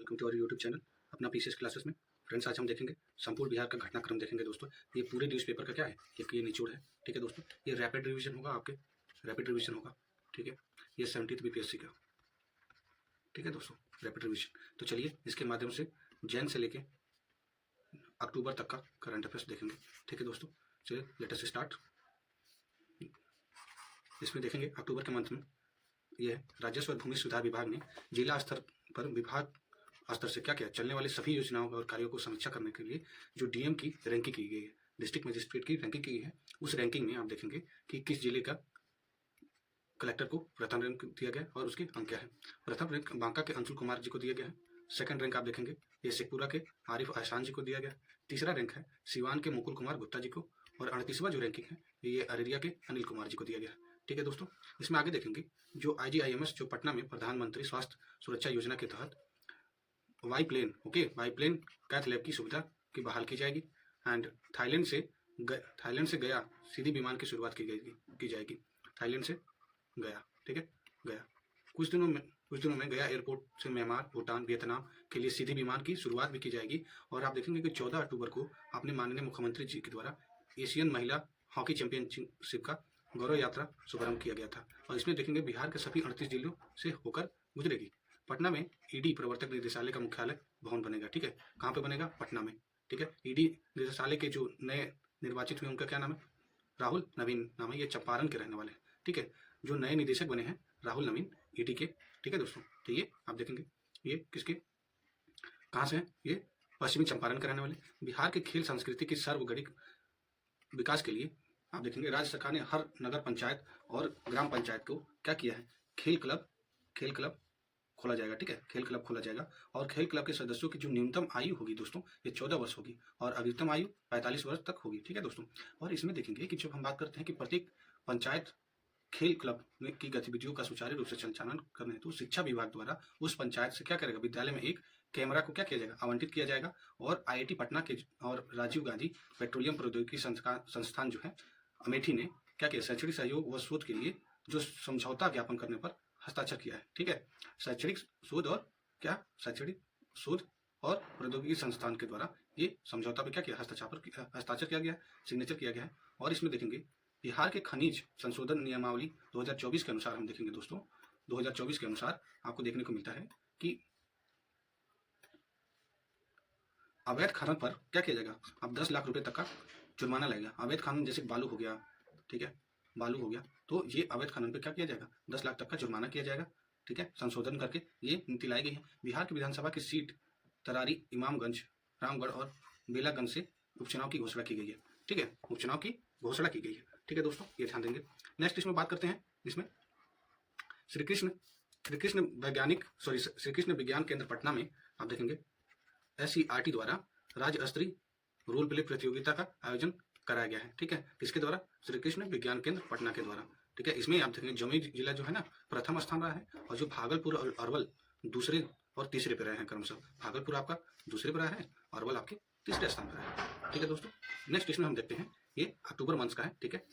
Welcome to our YouTube channel अपना PCS classes में। Friends, आज हम देखेंगे संपूर्ण बिहार का घटनाक्रम देखेंगे दोस्तों। ये पूरे न्यूज़पेपर का क्या है, ये निचोड़ है। ठीक है दोस्तों, ये रैपिड रिवीजन होगा, आपके रैपिड रिवीजन होगा। ठीक है, ये 70th बीपीएससी का। ठीक है दोस्तों, रैपिड रिवीजन। तो चलिए इसके माध्यम से जैन से लेके अक्टूबर तक का करंट अफेयर्स देखेंगे। ठीक है दोस्तों, चलिए लेट अस स्टार्ट। इसमें देखेंगे अक्टूबर के मंथ में ये राजस्व और भूमि सुधार विभाग ने जिला स्तर पर विभाग स्तर से क्या किया, चलने वाली सभी योजनाओं और कार्यों को समीक्षा करने के लिए जो डीएम की रैंकिंग की गई है, डिस्ट्रिक्ट मजिस्ट्रेट की रैंकिंग की गई है। उस रैंकिंग में आप देखेंगे कि किस जिले का कलेक्टर को प्रथम रैंक दिया गया और उसके अंक क्या है। प्रथम रैंक बांका के अंशुल कुमार जी को दिया गया है। सेकंड रैंक आप देखेंगे ये शेखपुरा के आरिफ एहसान जी को दिया गया। तीसरा रैंक है सिवान के मुकुल कुमार गुप्ता जी को, और 38वां जो रैंकिंग है ये अररिया के अनिल कुमार जी को दिया गया है। ठीक है दोस्तों, इसमें आगे देखेंगे जो IGIMS जो पटना में प्रधानमंत्री स्वास्थ्य सुरक्षा योजना के तहत वाई प्लेन कैथ लैब की सुविधा की बहाल की जाएगी। एंड थाईलैंड से गया सीधी विमान की शुरुआत की जाएगी। थाईलैंड से गया, ठीक है, गया। कुछ दिनों में गया एयरपोर्ट से म्यांमार, भूटान, वियतनाम के लिए सीधी विमान की शुरुआत भी की जाएगी। और आप देखेंगे कि 14 अक्टूबर को अपने माननीय मुख्यमंत्री जी के द्वारा एशियन महिला हॉकी चैंपियनशिप का गौरव यात्रा शुभारंभ किया गया था। और इसमें देखेंगे बिहार के सभी 38 जिलों से होकर गुजरेगी। पटना में ईडी प्रवर्तक निदेशालय का मुख्यालय भवन बनेगा। ठीक है, कहाँ पे बनेगा? पटना में। ठीक है, ईडी निदेशालय के जो नए निर्वाचित हुए उनका क्या नाम है? राहुल नवीन नाम है। ये चंपारण के रहने वाले हैं। ठीक है, जो नए निदेशक बने हैं राहुल नवीन ईडी के। ठीक है दोस्तों, तो ये आप देखेंगे ये किसके, कहाँ से है? ये पश्चिमी चंपारण के रहने वाले। बिहार के खेल संस्कृति की सर्वगणिक विकास के लिए आप देखेंगे राज्य सरकार ने हर नगर पंचायत और ग्राम पंचायत को क्या किया है, खेल क्लब खोला जाएगा। ठीक है, खेल क्लब खोला जाएगा। और खेल क्लब के सदस्यों की जो न्यूनतम आयु होगी दोस्तों ये 14 वर्ष होगी और अधिकतम आयु 45 वर्ष तक होगी। ठीक है दोस्तों, और इसमें देखेंगे कि जब हम बात करते हैं कि प्रत्येक पंचायत खेल क्लब की गतिविधियों का सुचारू रूप से संचालन करने हेतु शिक्षा विभाग द्वारा उस पंचायत से क्या करेगा, विद्यालय में एक कैमरा को क्या किया जाएगा, आवंटित किया जाएगा। और IIT पटना के और राजीव गांधी पेट्रोलियम प्रौद्योगिकी संस्थान जो है अमेठी ने क्या किया, शैक्षणिक सहयोग व शोध के लिए जो समझौता ज्ञापन करने पर हस्ताक्षर किया है। ठीक है, शैक्षणिक शोध और प्रौद्योगिकी संस्थान के द्वारा ये समझौता पे क्या किया, हस्ताक्षर किया गया है, सिग्नेचर किया गया है। और इसमें देखेंगे बिहार के खनिज संशोधन नियमावली 2024 के अनुसार हम देखेंगे दोस्तों, 2024 के अनुसार आपको देखने को मिलता है कि अवैध खनन पर क्या किया जाएगा, अब 10 लाख रुपए तक का जुर्माना लगेगा। अवैध खनन जैसे बालू हो गया, ठीक है, बालू हो गया, तो ये अवैध खनन पे क्या किया जाएगा, 10 लाख तक का जुर्माना किया जाएगा। ठीक है, संशोधन करके ये नीति लाई गई है। बिहार की विधानसभा की सीट तरारी, इमामगंज, रामगढ़ और बेलागंज से उपचुनाव की घोषणा की गई है। ठीक है, उपचुनाव की घोषणा की गई है। ठीक है दोस्तों, ये ध्यान देंगे। नेक्स्ट इसमें बात करते हैं, इसमें श्री कृष्ण विज्ञान केंद्र पटना में आप देखेंगे SCERT द्वारा राज्य स्तरीय रोल प्ले प्रतियोगिता का आयोजन कराया गया है। ठीक है, किसके द्वारा? श्री कृष्ण विज्ञान केंद्र पटना के द्वारा। ठीक है, इसमें आप देखेंगे जमुई जिला जो है ना प्रथम स्थान रहा है, और जो भागलपुर और अरवल दूसरे और तीसरे पे रहे हैं क्रमशः। भागलपुर आपका दूसरे पे रहा है, अरवल आपके तीसरे स्थान पर है। ठीक है दोस्तों, नेक्स्ट इसमें हम देखते हैं, ये अक्टूबर मंथ का है। ठीक है,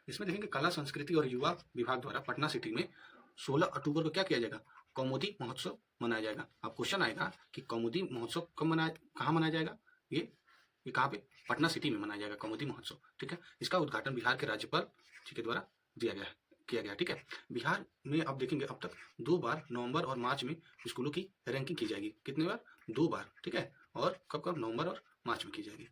इसमें देखेंगे कला संस्कृति और युवा विभाग द्वारा पटना सिटी में 16 अक्टूबर को क्या किया जाएगा, कौमुदी महोत्सव मनाया जाएगा। अब क्वेश्चन आएगा कि कौमुदी महोत्सव कहाँ मनाया जाएगा, ये कहाँ पे? पटना सिटी में मनाया जाएगा कौमुदी महोत्सव। ठीक है, इसका उद्घाटन बिहार के राज्यपाल जी के द्वारा किया गया। ठीक है, बिहार में आप देखेंगे अब तक 2 बार नवंबर और मार्च में स्कूलों की रैंकिंग की जाएगी। कितने बार? 2 बार। ठीक है, और कब नवंबर और मार्च में की जाएगी।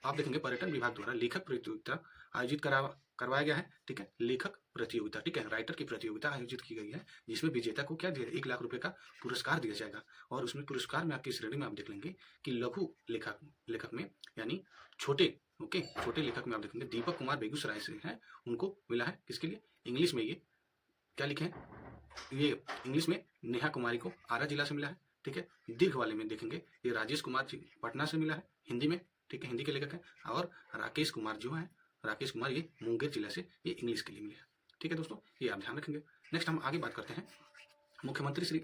आप देखेंगे पर्यटन विभाग द्वारा लेखक प्रतियोगिता आयोजित करवाया गया है। ठीक है, लेखक प्रतियोगिता, ठीक है, राइटर की प्रतियोगिता आयोजित की गई है, जिसमें विजेता को क्या दिया, 1 लाख रुपए का पुरस्कार दिया जाएगा। और उसमें पुरस्कार में आपकी श्रेणी में आप देख लेंगे कि लघु लेखक में यानी छोटे लेखक में आप देखेंगे दीपक कुमार बेगूसराय से हैं, उनको मिला है। किसके लिए? इंग्लिश में ये क्या लिखे हैं, ये इंग्लिश में नेहा कुमारी को आरा जिला से मिला है। ठीक है, दीर्घ वाले में देखेंगे ये राजेश कुमार जी पटना से मिला है, हिंदी में। ठीक है, हिंदी के लेखक हैं। और राकेश कुमार ये मुंगेर जिला से ये इंग्लिश के लिए मिले हैं। ठीक है दोस्तों, ये आप ध्यान रखेंगे। नेक्स्ट हम आगे बात करते हैं, मुख्यमंत्री श्री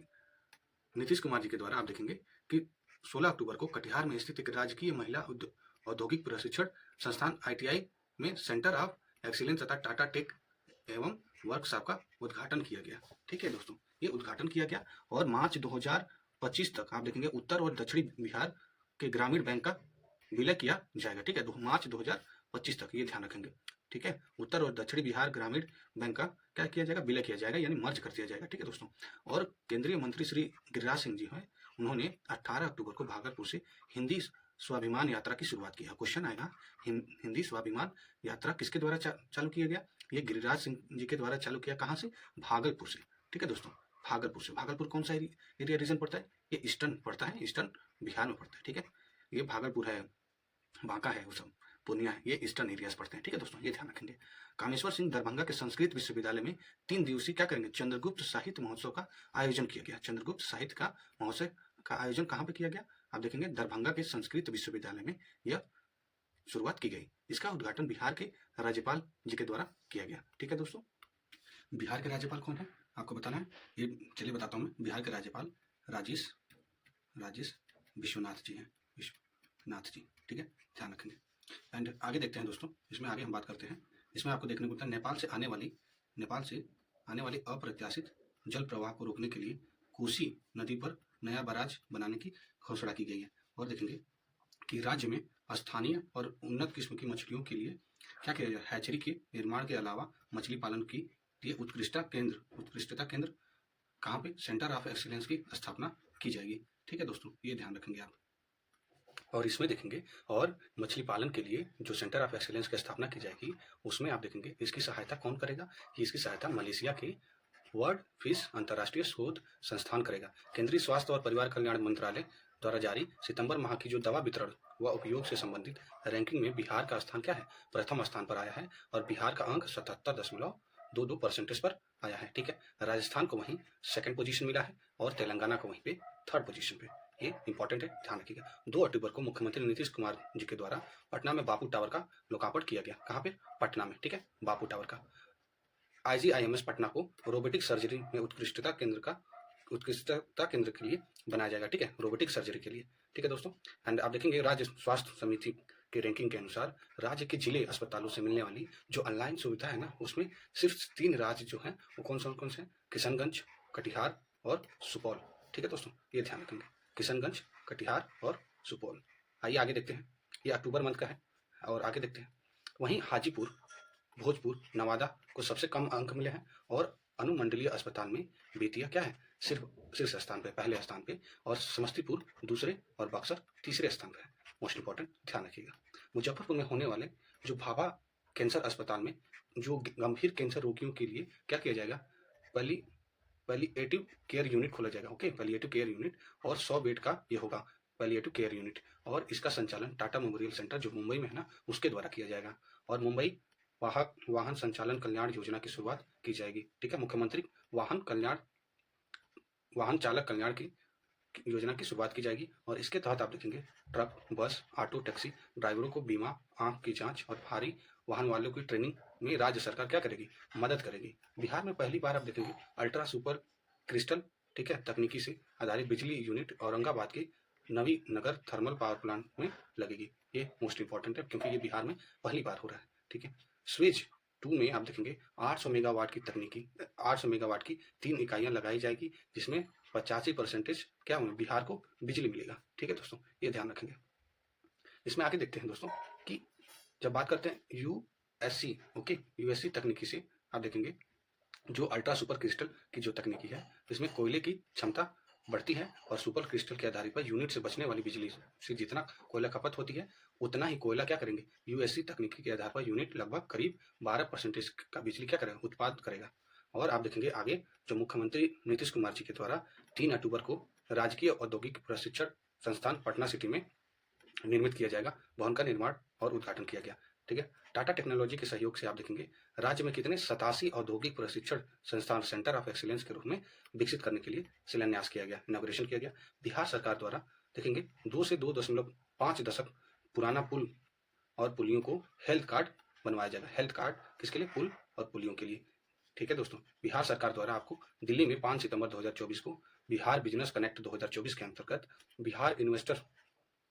नीतीश कुमार जी के द्वारा आप देखेंगे कि 16 अक्टूबर को कटिहार में स्थित एक राजकीय महिला औद्योगिक प्रशिक्षण संस्थान ITI में सेंटर ऑफ एक्सीलेंस तथा टाटा टेक एवं वर्कशॉप का उद्घाटन किया गया। ठीक है दोस्तों, ये उद्घाटन किया गया और मार्च 2000 2025 तक आप देखेंगे उत्तर और दक्षिणी बिहार के ग्रामीण बैंक का विलय किया जाएगा। ठीक है, मार्च 2025 तक, ये ध्यान रखेंगे। ठीक है, उत्तर और दक्षिणी बिहार ग्रामीण बैंक का क्या किया जाएगा, विलय किया जाएगा, यानी मर्ज कर दिया जाएगा। ठीक है दोस्तों, और केंद्रीय मंत्री श्री गिरिराज सिंह जी हैं, उन्होंने 18 अक्टूबर को भागलपुर से हिंदी स्वाभिमान यात्रा की शुरुआत की है। क्वेश्चन आएगा, हिंदी स्वाभिमान यात्रा किसके द्वारा चालू किया गया? ये गिरिराज सिंह जी के द्वारा चालू किया। कहाँ से? भागलपुर से। ठीक है दोस्तों, भागलपुर से। भागलपुर कौन सा एरिया रीजन पड़ता है? ये ईस्टर्न पड़ता है, ईस्टर्न बिहार में पड़ता है। ठीक है, ये भागलपुर है, बांका है, वो सब पूर्णिया है, ये ईस्टर्न एरियाज पड़ते हैं। ठीक है दोस्तों, ये ध्यान रखेंगे। कामेश्वर सिंह दरभंगा के संस्कृत विश्वविद्यालय में 3 दिवसीय क्या करेंगे, चंद्रगुप्त साहित्य महोत्सव का आयोजन किया गया। चंद्रगुप्त साहित्य का महोत्सव का आयोजन कहाँ पे किया गया? आप देखेंगे दरभंगा के संस्कृत विश्वविद्यालय में यह शुरुआत की गई। इसका उद्घाटन बिहार के राज्यपाल जी के द्वारा किया गया। ठीक है दोस्तों, बिहार के राज्यपाल कौन है आपको बताना है, ये चलिए बताता हूँ मैं। बिहार के राज्यपाल राजेश विश्वनाथ जी हैं, विश्वनाथ जी। ठीक है, ध्यान रखेंगे। एंड आगे देखते हैं दोस्तों, इसमें आगे हम बात करते हैं। इसमें आपको देखने को मिलता है नेपाल से आने वाली अप्रत्याशित जल प्रवाह को रोकने के लिए कोसी नदी पर नया बराज बनाने की घोषणा की गई है। और देखेंगे कि राज्य में स्थानीय और उन्नत किस्म की मछलियों के लिए क्या किया जाए, हैचरी के निर्माण के अलावा मछली पालन की लिए उत्कृष्टता केंद्र कहाँ पे, सेंटर ऑफ एक्सीलेंस की स्थापना की जाएगी। ठीक है दोस्तों, ये ध्यान रखेंगे आप। और इसमें देखेंगे, और मछली पालन के लिए जो सेंटर ऑफ एक्सीलेंस की स्थापना की जाएगी, उसमें आप देखेंगे इसकी सहायता कौन करेगा, कि इसकी सहायता मलेशिया के वर्ल्ड फिश अंतर्राष्ट्रीय शोध संस्थान करेगा। केंद्रीय स्वास्थ्य और परिवार कल्याण मंत्रालय द्वारा जारी सितंबर माह की जो दवा वितरण व उपयोग से संबंधित रैंकिंग में बिहार का स्थान क्या है, प्रथम स्थान पर आया है। और बिहार का अंक 77.22% पर आया है। ठीक है, राजस्थान को वहीं सेकंड पोजीशन मिला है और तेलंगाना को वहीं पे थर्ड पोजीशन पे। ये इंपॉर्टेंट है, ध्यान रखिएगा। 2 अक्टूबर को मुख्यमंत्री नीतीश कुमार जी के द्वारा पटना में बापू टावर का लोकार्पण किया गया। कहाँ पे? पटना में। ठीक है, बापू टावर का। IGIMS पटना को रोबोटिक सर्जरी में उत्कृष्टता केंद्र के लिए बनाया जाएगा। ठीक है, रोबोटिक सर्जरी के लिए। ठीक है दोस्तों, एंड आप देखेंगे राज्य स्वास्थ्य समिति के रैंकिंग के अनुसार राज्य के जिले अस्पतालों से मिलने वाली जो ऑनलाइन सुविधा है ना, उसमें सिर्फ 3 राज्य जो हैं वो कौन से हैं, किशनगंज, कटिहार और सुपौल। ठीक है दोस्तों, ये ध्यान रखेंगे, किशनगंज, कटिहार और सुपौल। आइए आगे देखते हैं, ये अक्टूबर मंथ का है। और आगे देखते हैं, वहीं हाजीपुर, भोजपुर, नवादा को सबसे कम अंक मिले हैं। और अनुमंडलीय अस्पताल में बेतिया क्या है, शीर्ष स्थान पे, पहले स्थान पे। और समस्तीपुर दूसरे और बक्सर तीसरे स्थान पे है। मोस्ट इंपॉर्टेंट, ध्यान रखिएगा। मुजफ्फरपुर में होने वाले जो भाभा कैंसर अस्पताल में जो गंभीर कैंसर रोगियों के लिए क्या किया जाएगा, पैलिएटिव केयर यूनिट खोला जाएगा। ओके, पैलिएटिव केयर यूनिट, और 100 बेड का ये होगा पैलिएटिव केयर यूनिट। और इसका संचालन टाटा मेमोरियल सेंटर जो मुंबई में है ना, उसके द्वारा किया जाएगा। और मुंबई वाहन संचालन कल्याण योजना की शुरुआत की जाएगी। ठीक है, मुख्यमंत्री वाहन चालक कल्याण की योजना की शुरुआत की जाएगी। और इसके तहत आप देखेंगे ट्रक, बस, ऑटो, टैक्सी ड्राइवरों को बीमा, आंख की जांच और भारी वाहन वालों की ट्रेनिंग में राज्य सरकार क्या करेगी, मदद करेगी। बिहार में पहली बार आप देखेंगे अल्ट्रा सुपर क्रिस्टल, ठीक है, तकनीकी से आधारित बिजली यूनिट औरंगाबाद के नवी नगर थर्मल पावर प्लांट में लगेगी। ये मोस्ट इंपॉर्टेंट है क्योंकि ये बिहार में पहली बार हो रहा है। ठीक है, स्विच 2 में आप देखेंगे 800 मेगावाट की 3 इकाइयां लगाई जाएगी, जिसमें 85% क्या होंगे, बिहार को बिजली मिलेगा। ठीक है दोस्तों, ये ध्यान रखेंगे। इसमें आगे देखते हैं दोस्तों कि जब बात करते हैं यूएससी, ओके, यूएससी तकनीकी से आप देखेंगे जो अल्ट्रा सुपर क्रिस्टल की जो तकनीकी है, इसमें कोयले की क्षमता बढ़ती है। और सुपर क्रिस्टल के आधार पर यूनिट से बचने वाली बिजली से जितना कोयला खपत होती है, उतना ही कोयला क्या करेंगे, यूएससी तकनीकी के आधार पर यूनिट लगभग करीब 12% का बिजली क्या करेगा, उत्पादन करेगा। और आप देखेंगे आगे जो मुख्यमंत्री नीतीश कुमार जी के द्वारा 3 अक्टूबर को राजकीय औद्योगिक प्रशिक्षण संस्थान पटना सिटी में निर्मित किया जाएगा, भवन का निर्माण और उद्घाटन किया गया। ठीक है, टाटा टेक्नोलॉजी के सहयोग से आप देखेंगे राज्य में कितने 87 औद्योगिक प्रशिक्षण संस्थान सेंटर ऑफ एक्सीलेंस के रूप में विकसित करने के लिए शिलान्यास किया गया, इनॉग्रेशन किया गया। बिहार सरकार द्वारा देखेंगे 2 से 2.5 दशक पुराना पुल और पुलियों को हेल्थ कार्ड बनवाया जाएगा। हेल्थ कार्ड किसके लिए, पुल और पुलियों के लिए। ठीक है दोस्तों, बिहार सरकार द्वारा आपको दिल्ली में 5 सितंबर 2024 को बिहार बिजनेस कनेक्ट 2024 के अंतर्गत बिहार इन्वेस्टर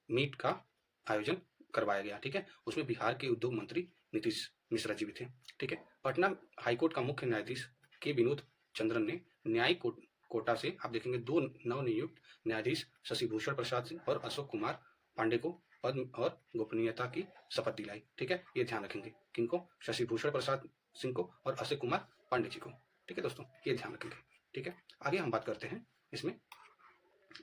मीट का आयोजन करवाया गया। ठीक है, उसमें बिहार के उद्योग मंत्री नीतीश मिश्रा जी भी थे। ठीक है, पटना हाईकोर्ट का मुख्य न्यायाधीश के विनोद चंद्रन ने न्यायिक कोटा से आप देखेंगे 2 नवनियुक्त न्यायाधीश शशि भूषण प्रसाद सिंह और अशोक कुमार पांडे को पद और गोपनीयता की शपथ दिलाई। ठीक है, ये ध्यान रखेंगे, किनको? शशि भूषण प्रसाद सिंह को और अशोक कुमार पांडे जी को। ठीक है दोस्तों, ये ध्यान रखेंगे। ठीक है, आगे हम बात करते हैं इसमें।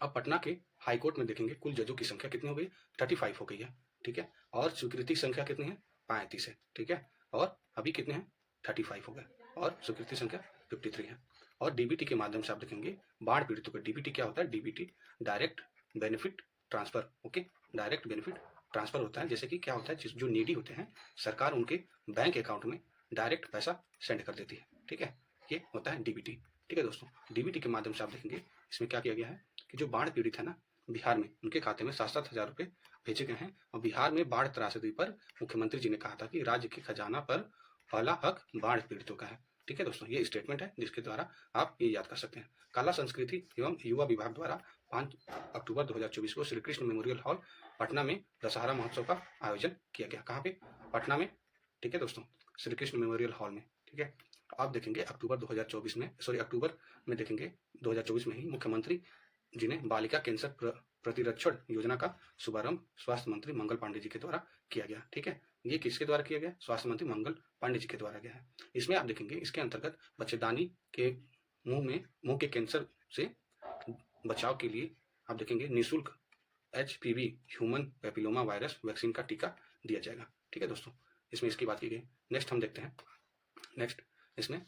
अब पटना के हाईकोर्ट में देखेंगे कुल जजों की संख्या कितनी हो गई? 35 हो गई है। ठीक है, और स्वीकृति संख्या कितनी है? 35 है। ठीक है, और अभी कितने हैं? 35 हो गए, और स्वीकृति संख्या 53 है। और डीबीटी के माध्यम से आप देखेंगे बाढ़ पीड़ितों का डीबीटी क्या होता है? DBT direct benefit transfer. Okay, direct benefit transfer होता है, जैसे कि क्या होता है, जो नीडी होते हैं सरकार उनके बैंक अकाउंट में डायरेक्ट पैसा सेंड कर देती है। ठीक है, ये होता है डीबीटी। ठीक है दोस्तों, डीबीटी के माध्यम से आप देखेंगे इसमें क्या किया गया है कि जो बाढ़ पीड़ित है ना बिहार में, उनके खाते में 7-7 हजार रुपये भेजे गए हैं। और बिहार में बाढ़ त्रासदी पर मुख्यमंत्री जी ने कहा था कि राज्य के खजाना पर पहला हक बाढ़ पीड़ितों का है। ठीक है दोस्तों, ये स्टेटमेंट है जिसके द्वारा आप ये याद कर सकते हैं। कला संस्कृति एवं युवा विभाग द्वारा 5 अक्टूबर 2024 को श्री कृष्ण मेमोरियल हॉल पटना में दशहरा महोत्सव का आयोजन किया गया। कहाँ पे? पटना में। ठीक है दोस्तों, श्री कृष्ण मेमोरियल हॉल में। ठीक है, आप देखेंगे अक्टूबर में देखेंगे 2024 में ही मुख्यमंत्री जी ने बालिका कैंसर प्रतिरक्षण योजना का शुभारंभ स्वास्थ्य मंत्री मंगल पांडे जी के द्वारा किया गया। ठीक है, ये किसके द्वारा किया गया? स्वास्थ्य मंत्री मंगल पांडे जी के द्वारा गया है। इसमें आप देखेंगे इसके अंतर्गत बच्चेदानी के मुंह के कैंसर से बचाव के लिए आप देखेंगे निःशुल्क HPV human papilloma virus vaccine का टीका दिया जाएगा। ठीक है दोस्तों, इसमें इसकी बात की गई। नेक्स्ट हम देखते हैं। नेक्स्ट इसमें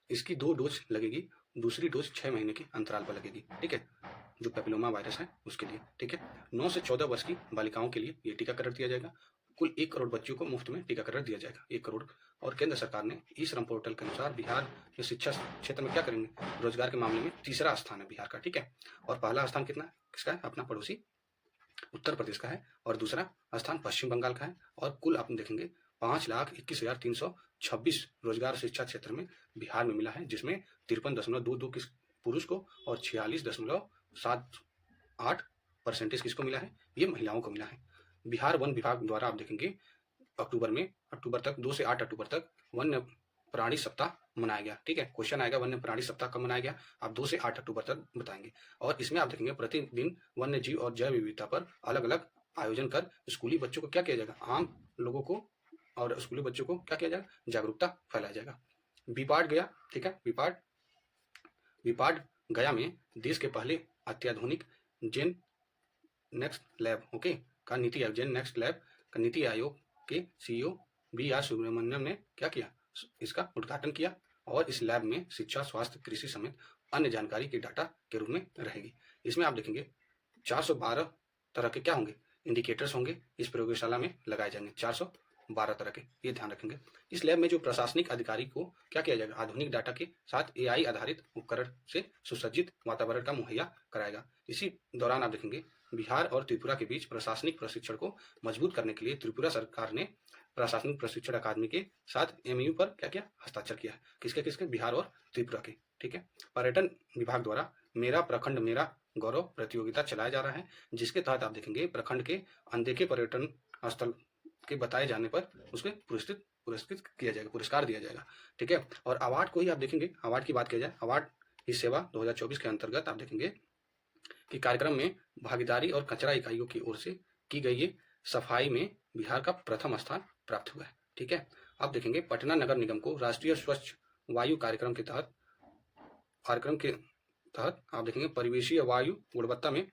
इसकी 2 डोज लगेगी, दूसरी डोज 6 महीने के अंतराल पर लगेगी। ठीक है, जो पैपिलोमा वायरस है उसके लिए। ठीक है, 9 से 14 वर्ष की बालिकाओं के लिए ये टीकाकरण दिया जाएगा। कुल 1 करोड़ बच्चों को मुफ्त में टीकाकरण दिया जाएगा, 1 करोड़। और केंद्र सरकार ने ई श्रम पोर्टल के अनुसार बिहार में शिक्षा क्षेत्र में क्या करेंगे? रोजगार के मामले में तीसरा स्थान है बिहार का। ठीक है, और पहला स्थान कितना किसका है? अपना पड़ोसी उत्तर प्रदेश का है, और दूसरा स्थान पश्चिम बंगाल का है। और कुल आप देखेंगे 5,21,326 रोजगार शिक्षा क्षेत्र में बिहार में मिला है, जिसमें 53.22 पुरुष को और 46.78% किसको मिला है? ये महिलाओं को मिला है। बिहार वन विभाग द्वारा आप देखेंगे अक्टूबर तक 2 से 8 अक्टूबर तक वन्य प्राणी सप्ताह मनाया गया। ठीक है, क्वेश्चन आएगा वन्य प्राणी सप्ताह कब मनाया गया? आप 2 से 8 अक्टूबर तक बताएंगे। और इसमें आप देखेंगे प्रतिदिन वन्य जीव और जैव विविधता पर अलग अलग आयोजन कर स्कूली बच्चों को क्या किया जाएगा? आम लोगों को और स्कूली बच्चों को क्या किया जाएगा? जागरूकता फैलाया जाएगा। विपाड गया। ठीक है, विपाड गया में देश के पहले अत्याधुनिक जेन नेक्स्ट लैब का नीति आयोग के CEO BR सुब्रमण्यम ने क्या किया? इसका उद्घाटन किया। और इस लैब में शिक्षा, स्वास्थ्य, कृषि समेत अन्य जानकारी के डाटा के रूप में रहेगी। इसमें आप देखेंगे 412 तरह के क्या होंगे? इंडिकेटर्स होंगे, इस प्रयोगशाला में लगाए जाएंगे 412 तरह के, ये ध्यान रखेंगे। इस लैब में जो प्रशासनिक अधिकारी को क्या किया जाएगा? आधुनिक डाटा के साथ AI आधारित उपकरण से सुसज्जित वातावरण का मुहैया कराएगा। इसी दौरान आप देखेंगे बिहार और त्रिपुरा के बीच प्रशासनिक प्रशिक्षण को मजबूत करने के लिए त्रिपुरा सरकार ने प्रशासनिक प्रशिक्षण अकादमी के साथ MOU पर क्या किया? हस्ताक्षर किया। किसके? बिहार और त्रिपुरा के। ठीक है, पर्यटन विभाग द्वारा मेरा प्रखंड मेरा गौरव प्रतियोगिता चलाया जा रहा है, जिसके तहत आप देखेंगे प्रखंड के अनदेखे पर्यटन स्थल के बताए जाने पर उसके पुरस्कृत किया जाएगा, पुरस्कार दिया जाएगा। ठीक है, और अवार्ड को ही आप देखेंगे, अवार्ड की बात किया जाए, अवार्ड ही सेवा 2024 के अंतर्गत आप देखेंगे कि कार्यक्रम में भागीदारी और कचरा इकाइयों की ओर से की गई ये सफाई में बिहार का प्रथम स्थान प्राप्त हुआ है। ठीक है, अब देखेंगे पटना नगर निगम को राष्ट्रीय स्वच्छ वायु कार्यक्रम के तहत आप देखेंगे परिवेशीय वायु गुणवत्ता में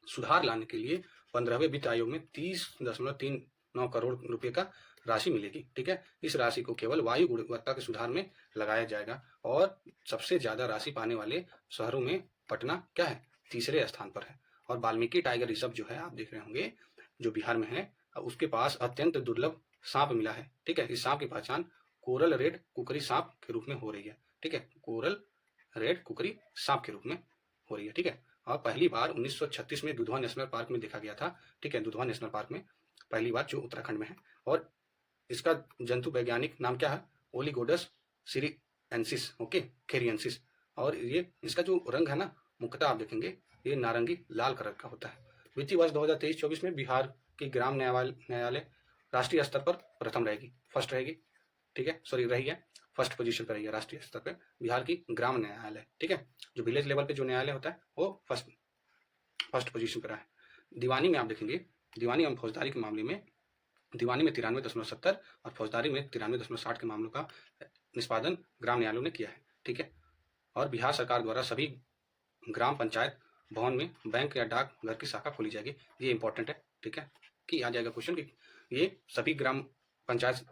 सुधार लाने के लिए 15वें वित्त आयोग में 30.39 करोड़ रुपए का राशि मिलेगी। ठीक है, इस राशि को केवल वायु गुणवत्ता के सुधार में लगाया जाएगा। और सबसे ज्यादा राशि पाने वाले शहरों में पटना क्या है? तीसरे स्थान पर है। और वाल्मीकि टाइगर रिजर्व जो है आप देख रहे होंगे जो बिहार में है, उसके पास अत्यंत दुर्लभ सांप मिला है। ठीक है, इस सांप की पहचान कोरल रेड कुकरी सांप के रूप में हो रही है। ठीक है, कोरल रेड कुकरी सांप के रूप में हो रही है। ठीक है, और पहली बार 1936 में दुधवा नेशनल पार्क में देखा गया था। ठीक है, दुधवा नेशनल पार्क में पहली बार, जो उत्तराखंड में है। और इसका जंतु वैज्ञानिक नाम क्या है? ओलिगोडस सीरियंसिस, खेरियंसिस। और ये इसका जो रंग है ना, मुख्यतः आप देखेंगे ये नारंगी लाल कलर का होता है। वित्तीय वर्ष 2023-24 में बिहार की ग्राम न्यायालय राष्ट्रीय स्तर पर फर्स्ट रहेगी। ठीक है, रही है। फर्स्ट पोजीशन पर है राष्ट्रीय स्तर पर बिहार की ग्राम न्यायालय, ठीक है। जो विलेज लेवल पे जो न्यायालय होता है वो फर्स्ट पोजीशन पर है। दीवानी में आप देखेंगे, दीवानी एवं फौजदारी के मामले में दीवानी में 93.70 और फौजदारी में 93.60 के मामलों का निष्पादन ग्राम न्यायालयों ने किया है, ठीक है। और बिहार सरकार द्वारा सभी ग्राम पंचायत भवन में बैंक या डाक घर की शाखा खोली जाएगी। ये इंपॉर्टेंट है, ठीक है, कि आ जाएगा क्वेश्चन कि ये सभी ग्राम पंचायत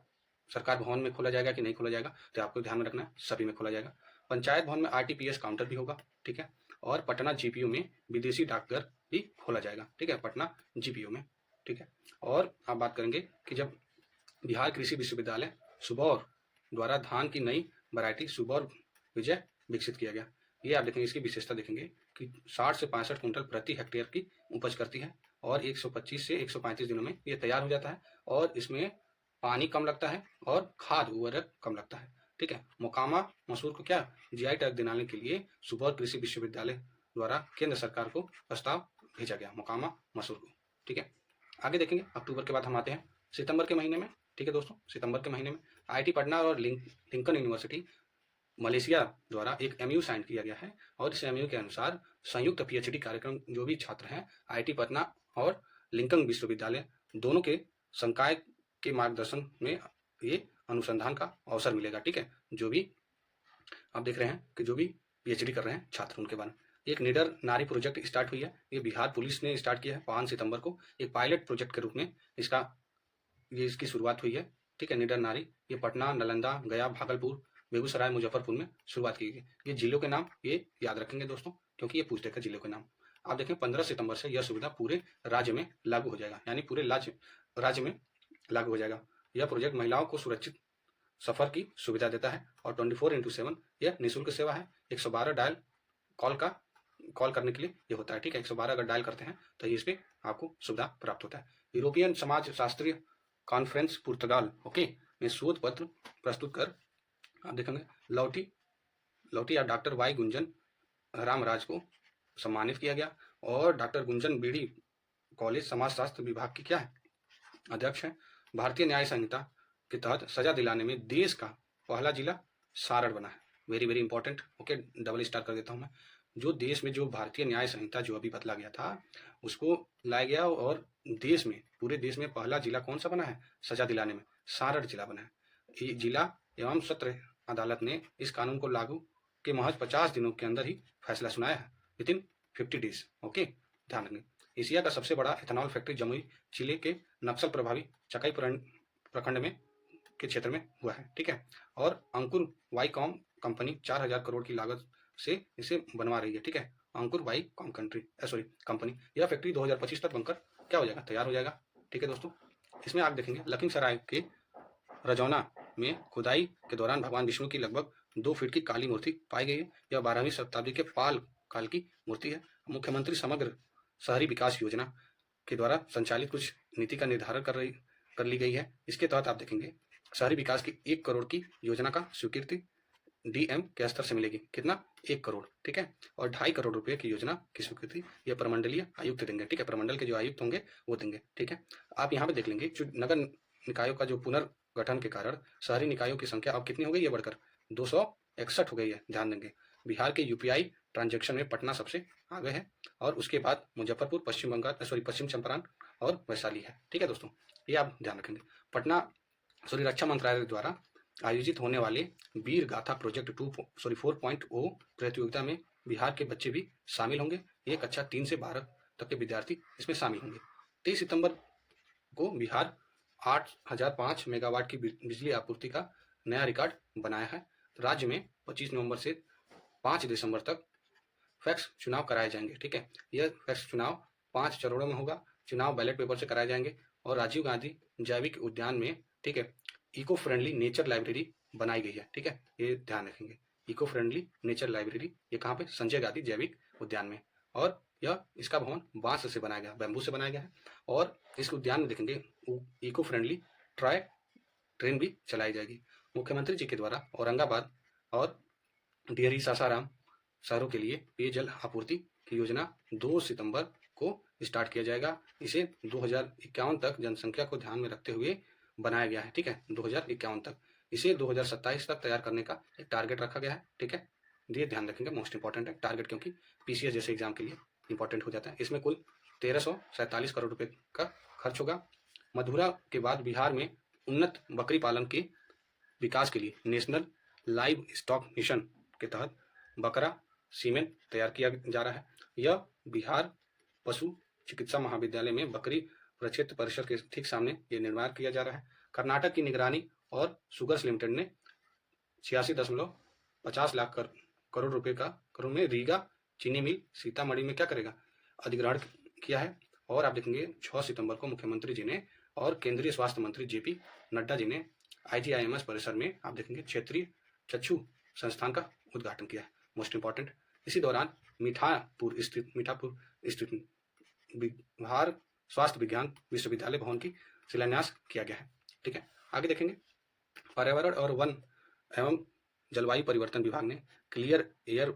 सरकार भवन में खोला जाएगा कि नहीं खोला जाएगा, तो आपको ध्यान में रखना है सभी में खोला जाएगा। पंचायत भवन में आरटीपीएस काउंटर भी होगा, ठीक है। और पटना जीपीयू में विदेशी डाकघर भी खोला जाएगा, ठीक है, पटना जीपीयू में, ठीक है। और आप बात करेंगे कि जब बिहार कृषि विश्वविद्यालय सुबौर द्वारा धान की नई वैरायटी सुबौर विजय विकसित किया गया। ये आप देखेंगे, इसकी विशेषता देखेंगे कि 60 से 65 कुंटल प्रति हेक्टेयर की उपज करती है और 125 से 135 दिनों में ये तैयार हो जाता है और इसमें पानी कम लगता है और खाद उर्वरक कम लगता है, ठीक है। मोकामा मसूर को क्या जीआई टैग दिलाने के लिए सुबौर कृषि विश्वविद्यालय द्वारा केंद्र सरकार को प्रस्ताव भेजा गया, मोकामा मसूर को, ठीक है। आगे देखेंगे, अक्टूबर के बाद हम आते हैं सितंबर के महीने में, ठीक है दोस्तों। सितंबर के महीने में आईआईटी पटना और लिंकन यूनिवर्सिटी मलेशिया द्वारा एक एमयू साइन किया गया है और इस एमयू के अनुसार संयुक्त पीएचडी कार्यक्रम जो भी छात्र हैं आईआईटी पटना और लिंकन विश्वविद्यालय दोनों के संकाय के मार्गदर्शन में ये अनुसंधान का अवसर मिलेगा, ठीक है। जो भी आप देख रहे हैं कि जो भी पीएचडी कर रहे हैं छात्र उनके बारे में एक निडर नारी प्रोजेक्ट स्टार्ट हुई है। ये बिहार पुलिस ने स्टार्ट किया है 5 सितंबर को, एक पायलट प्रोजेक्ट के रूप में इसकी शुरुआत हुई है, ठीक है। निडर नारी ये पटना, नालंदा, गया, भागलपुर, बेगूसराय, मुजफ्फरपुर में शुरुआत की गई। ये जिलों के नाम ये याद रखेंगे दोस्तों, क्योंकि ये पूछते हैं जिलों के नाम। आप देखें 15 सितंबर से यह सुविधा पूरे राज्य में लागू हो जाएगा, यानी पूरे राज्य में लागू हो जाएगा। यह प्रोजेक्ट महिलाओं को सुरक्षित सफर की सुविधा देता है और 24/7 यह निःशुल्क सेवा है। 112 डायल कॉल करने के लिए ये होता है, ठीक है। 112 अगर डायल करते हैं तो इस पे आपको सुविधा प्राप्त होता है। यूरोपियन समाज शास्त्रीय कॉन्फ्रेंस पुर्तगाल में शोध पत्र प्रस्तुत कर आप देखेंगे लौटी या डॉक्टर वाई गुंजन रामराज को सम्मानित किया गया और डॉक्टर गुंजन बीड़ी कॉलेज समाजशास्त्र विभाग की क्या है अध्यक्ष है। भारतीय न्याय संहिता के तहत सजा दिलाने में देश का पहला जिला सारण बना है। Very very important, okay, double star कर देता हूं मैं। जो देश में जो भारतीय न्याय संहिता जो अभी बदला गया था उसको लाया गया और देश में पूरे देश में पहला जिला कौन सा बना है सजा दिलाने में, सारण जिला बना है। ये जिला एवं सत्र अदालत ने इस कानून को लागू के महज 50 दिनों के अंदर ही फैसला सुनाया है, विदिन 50 डेज, ओके, ध्यान रखना। एशिया का सबसे बड़ा एथेनॉल फैक्ट्री जमुई जिले के नक्सल प्रभावी चकाई प्रखंड में के क्षेत्र में हुआ है, ठीक है। और अंकुर वाईकॉम कंपनी 4000 करोड़ की लागत से इसे बनवा रही है, ठीक है। अंकुर वाईकॉम कंपनी यह फैक्ट्री 2025 तक बनकर क्या हो जाएगा तैयार हो जाएगा, ठीक है दोस्तों। इसमें आप देखेंगे लखीसराय के रजौना में खुदाई के दौरान भगवान विष्णु की लगभग 2 फीट की काली मूर्ति पाई गई है। यह 12वीं शताब्दी के पाल काल की मूर्ति है। मुख्यमंत्री समग्र शहरी विकास योजना के द्वारा संचालित कुछ नीति का निर्धारण कर ली गई है। इसके तहत आप देखेंगे शहरी विकास की 1 करोड़ की योजना का स्वीकृति डीएम के स्तर से मिलेगी, कितना 1 करोड़, ठीक है। और 2.5 करोड़ रुपए की योजना की स्वीकृति यह प्रमंडलीय आयुक्त देंगे, ठीक है। प्रमंडल के जो आयुक्त होंगे वो देंगे, ठीक है। आप यहाँ पे देख लेंगे जो नगर निकायों का जो पुनर्गठन के कारण शहरी निकायों की संख्या अब कितनी हो गई है बढ़कर 261 हो गई है, ध्यान देंगे। बिहार के यूपीआई ट्रांजेक्शन में पटना सबसे आगे है और उसके बाद मुजफ्फरपुर, पश्चिम चंपारण और वैशाली है, ठीक है दोस्तों, ये आप ध्यान रखेंगे। रक्षा मंत्रालय द्वारा आयोजित होने वाले वीर गाथा प्रोजेक्ट 4.0 प्रतियोगिता में बिहार के बच्चे भी शामिल होंगे। ये कक्षा 3 से 12 तक के विद्यार्थी इसमें शामिल होंगे। 23 सितंबर को बिहार 8005 मेगावाट की बिजली आपूर्ति का नया रिकॉर्ड बनाया है। राज्य में 25 नवंबर से 5 दिसंबर तक फैक्स चुनाव कराए जाएंगे, ठीक है। यह फैक्स चुनाव 5 चरणों में होगा। चुनाव बैलेट पेपर से कराए जाएंगे और राजीव गांधी जैविक उद्यान में, ठीक है, इको फ्रेंडली नेचर लाइब्रेरी बनाई गई है, ठीक है। ये ध्यान रखेंगे, इको फ्रेंडली नेचर लाइब्रेरी ये कहाँ पे, संजय गांधी जैविक उद्यान में। और यह इसका भवन बांस से बनाया गया, बैम्बू से बनाया गया है। और इस उद्यान में देखेंगे इको फ्रेंडली टॉय ट्रेन भी चलाई जाएगी। मुख्यमंत्री जी के द्वारा औरंगाबाद और डिहरी सासाराम शहरों के लिए पेयजल आपूर्ति की योजना 2 सितंबर को स्टार्ट किया जाएगा। इसे 2051 तक जनसंख्या को ध्यान में रखते हुए बनाया गया है, ठीक है, 2051 तक। इसे 2027 तक तैयार करने का एक टारगेट रखा गया है, ठीक है। ये ध्यान रखेंगे, मोस्ट इंपॉर्टेंट है टारगेट, क्योंकि पीसीएस जैसे एग्जाम के लिए इंपॉर्टेंट हो जाता है। इसमें कुल 1347 करोड़ रुपए का खर्च होगा। मधुरा के बाद बिहार में उन्नत बकरी पालन के विकास के लिए नेशनल लाइव स्टॉक मिशन के तहत बकरा सीमेंट तैयार किया जा रहा है। यह बिहार पशु चिकित्सा महाविद्यालय में बकरी प्रक्षेत्र परिसर के ठीक सामने ये निर्माण किया जा रहा है। कर्नाटक की निगरानी और शुगर्स लिमिटेड ने 86.50 लाख करोड़ रुपए का करोड़ में रीगा चीनी मिल सीतामढ़ी में क्या करेगा, अधिग्रहण किया है। और आप देखेंगे 6 सितंबर को मुख्यमंत्री जी ने और केंद्रीय स्वास्थ्य मंत्री जेपी नड्डा जी ने आईजीआईएमएस परिसर में आप देखेंगे क्षेत्रीय चक्षु संस्थान का उद्घाटन किया है, मोस्ट इंपॉर्टेंट। इसी दौरान मीठापुर स्थित बिहार स्वास्थ्य विज्ञान विश्वविद्यालय भवन की शिलान्यास किया गया है, ठीक है। आगे देखेंगे, पर्यावरण और वन एवं जलवायु परिवर्तन विभाग ने क्लियर एयर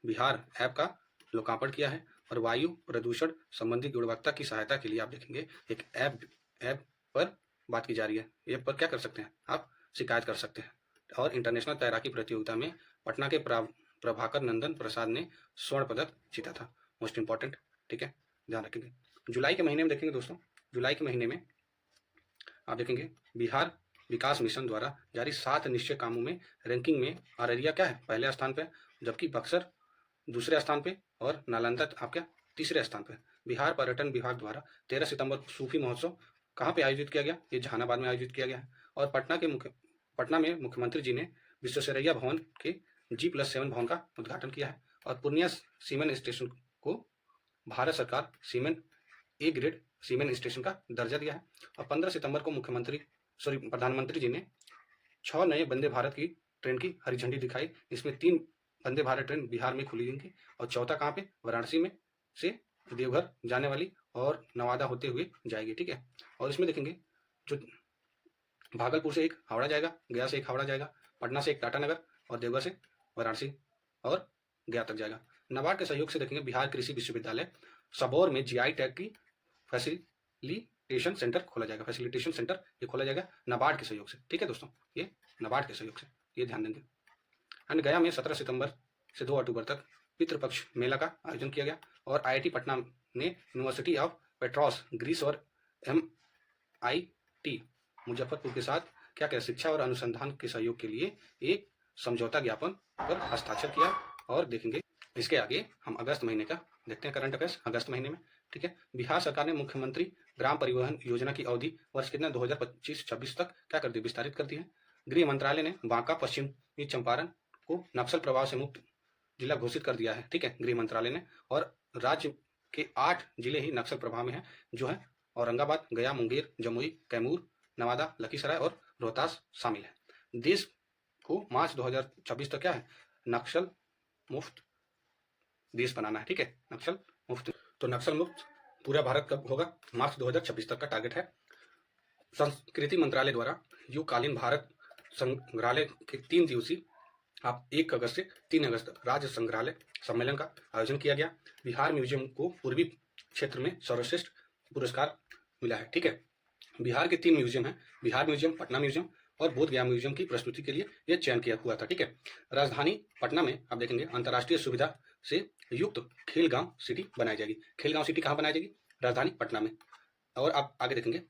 बिहार ऐप का लोकार्पण किया है और वायु प्रदूषण संबंधी गुणवत्ता की सहायता के लिए आप देखेंगे एक ऐप पर बात की जा रही है। ऐप पर क्या कर सकते हैं, आप शिकायत कर सकते हैं। और इंटरनेशनल तैराकी प्रतियोगिता में पटना के प्रभाकर नंदन प्रसाद ने स्वर्ण पदक जीता था, मोस्ट इंपॉर्टेंट, ठीक है, ध्यान रखेंगे। जुलाई के महीने में देखेंगे दोस्तों, जुलाई के महीने में आप देखेंगे बिहार विकास मिशन द्वारा जारी 7 निश्चय कामों में रैंकिंग में अररिया क्या है, पहले स्थान पे, जबकि बक्सर दूसरे स्थान पे और नालंदा आपका तीसरे स्थान पे। बिहार पर्यटन विभाग द्वारा 13 सितंबर को सूफी महोत्सव कहाँ पे आयोजित किया गया, ये जहानाबाद में आयोजित किया गया है। और पटना में मुख्यमंत्री जी ने विश्वेश्वरैया भवन के G+7 भवन का उद्घाटन किया है। और पूर्णिया सीमेंट स्टेशन को भारत सरकार cement A grade cement station का दर्जा दिया है। और 15 सितंबर को प्रधानमंत्री जी ने 6 नए वंदे भारत की ट्रेन की हरी झंडी दिखाई। इसमें 3 वंदे भारत ट्रेन बिहार में खुली थी और चौथा कहाँ पे, वाराणसी में से देवघर जाने वाली और नवादा होते हुए जाएगी, ठीक है। और इसमें देखेंगे जो भागलपुर से एक हावड़ा जाएगा, गया से एक हावड़ा जाएगा, पटना से एक टाटानगर और देवघर से वाराणसी और गया तक जाएगा। नाबार्ड के सहयोग से देखेंगे बिहार कृषि विश्वविद्यालय सबौर में जीआई टैग की फैसिलिटेशन सेंटर खोला जाएगा, फैसिलिटेशन सेंटर ये खोला जाएगा नाबार्ड के सहयोग से, ठीक है दोस्तों, ये नाबार्ड के सहयोग से, ये ध्यान देंगे। एंड गया में 17 सितंबर से 2 अक्टूबर तक पितृपक्ष मेला का आयोजन किया गया। और आईआईटी पटना ने यूनिवर्सिटी ऑफ पेट्रोस ग्रीस और MIT मुजफ्फरपुर के साथ क्या क्या शिक्षा और अनुसंधान के सहयोग के लिए एक समझौता ज्ञापन पर हस्ताक्षर किया। और देखेंगे इसके आगे हम अगस्त महीने का देखते हैं करंट अफेयर्स अगस्त महीने में, ठीक है। बिहार सरकार ने मुख्यमंत्री ग्राम परिवहन योजना की अवधि वर्ष कितना 2025-26 तक क्या कर दी, विस्तारित कर दी है। गृह मंत्रालय ने बांका पश्चिमी चंपारण को नक्सल प्रभाव से मुक्त जिला घोषित कर दिया है, ठीक है, गृह मंत्रालय ने। और राज्य के 8 जिले ही नक्सल प्रभाव में है, जो है औरंगाबाद, गया, मुंगेर, जमुई, कैमूर, नवादा, लखीसराय और रोहतास शामिल है। देश को मार्च 2026 तक क्या है, नक्सल मुक्त देश बनाना है, ठीक है, नक्सल मुक्त। तो नक्सल मुक्त पूरा भारत कब होगा, मार्च 2026 तक का टारगेट है। संस्कृति मंत्रालय द्वारा युगकालीन भारत संग्रहालय के 3 दिवसीय आप 1 अगस्त से 3 अगस्त तक राज्य संग्रहालय सम्मेलन का आयोजन किया गया। बिहार म्यूजियम को पूर्वी क्षेत्र में सर्वश्रेष्ठ पुरस्कार मिला है, ठीक है। बिहार के 3 म्यूजियम हैं, बिहार म्यूजियम, पटना म्यूजियम और बोध गया म्यूजियम की प्रस्तुति के लिए यह चयन किया हुआ था, ठीक है। राजधानी पटना में आप देखेंगे अंतर्राष्ट्रीय सुविधा से युक्त खेलगांव सिटी बनाई जाएगी। खेलगांव सिटी कहाँ बनाई जाएगी, राजधानी पटना में। और आप आगे देखेंगे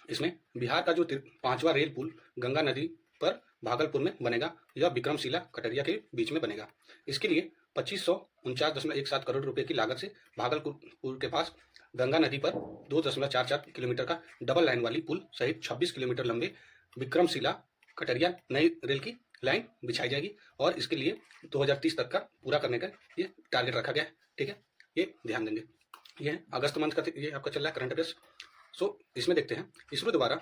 इसमें बिहार का जो 5वां रेल पुल गंगा नदी पर भागलपुर में बनेगा, यह विक्रमशिला कटरिया के बीच में बनेगा। इसके लिए 2549.17 करोड़ रुपए की लागत से भागलपुर के पास गंगा नदी पर 2.44 किलोमीटर का डबल लाइन वाली पुल सहित 26 किलोमीटर लंबे विक्रमशिला कटरिया नई रेल की लाइन बिछाई जाएगी। और इसके लिए 2030 तक का पूरा करने का ये टारगेट रखा गया है, ठीक है, ये ध्यान देंगे। ये अगस्त मंथ का ये आपका चल रहा है करंट अफेयर्स। सो इसमें देखते हैं इसरो द्वारा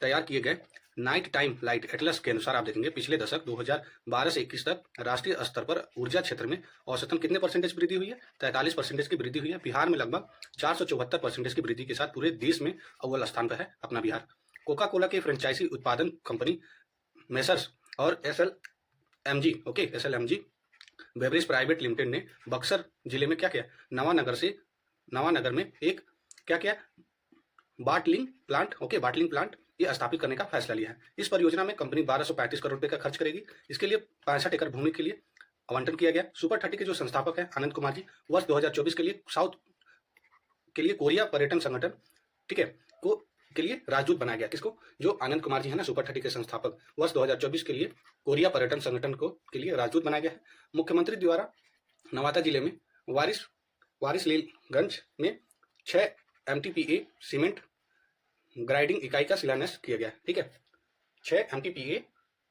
तैयार किए गए नाइट टाइम लाइट एटलस के अनुसार आप देखेंगे पिछले दशक 2012 से 21 तक राष्ट्रीय स्तर पर ऊर्जा क्षेत्र में औसतन कितने परसेंटेज वृद्धि हुई है, 43% की वृद्धि हुई है। बिहार में लगभग 474% की वृद्धि के साथ पूरे देश में अव्वल स्थान पर है अपना बिहार। कोका कोला के फ्रेंचाइजी उत्पादन कंपनी मेसर्स और SLMG बेवरेज प्राइवेट लिमिटेड ने बक्सर जिले में क्या किया, नवानगर में एक क्या किया, बाटलिंग प्लांट ये स्थापित करने का फैसला लिया है। इस परियोजना में कंपनी 1235 करोड़ रुपए का खर्च करेगी। इसके लिए 65 एकड़ भूमि के लिए आवंटन किया गया। सुपर 30 के जो संस्थापक हैं आनंद कुमार जी, वर्ष 2024 के लिए साउथ के लिए कोरिया पर्यटन संगठन, ठीक है, को के लिए राजदूत बनाया गया। किसको? जो आनंद कुमार जी है ना, सुपर 30 के संस्थापक, वर्ष 2024 के लिए कोरिया पर्यटन संगठन को के लिए राजदूत बनाया गया है। मुख्यमंत्री द्वारा नवादा जिले में वारिसलीगंज में 6 MTPA सीमेंट ग्राइंडिंग इकाई का शिलान्यास किया गया। ठीक है, 6 MTPA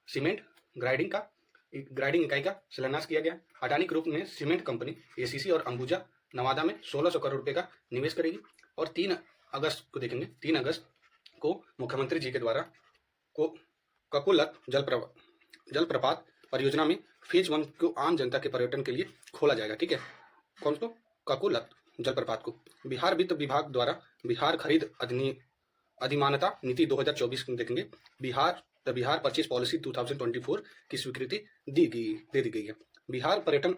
सीमेंट ग्राइंडिंग इकाई का शिलान्यास किया गया। अडानी ग्रुप में सीमेंट कंपनी ACC और अंबुजा नवादा में 1600 करोड़ रुपए का निवेश करेगी। और 3 अगस्त को देखेंगे, 3 अगस्त को मुख्यमंत्री जी के द्वारा को ककुलत जलप्रपात परियोजना में फेज 1 को आम जनता के पर्यटन के लिए खोला जाएगा। ठीक है, कौन को? ककुलत जलप्रपात को। बिहार वित्त विभाग द्वारा बिहार खरीद अधिमानता नीति 2024 में देखेंगे, बिहार परचेज पॉलिसी 2024 की स्वीकृति दे दी गई है। बिहार पर्यटन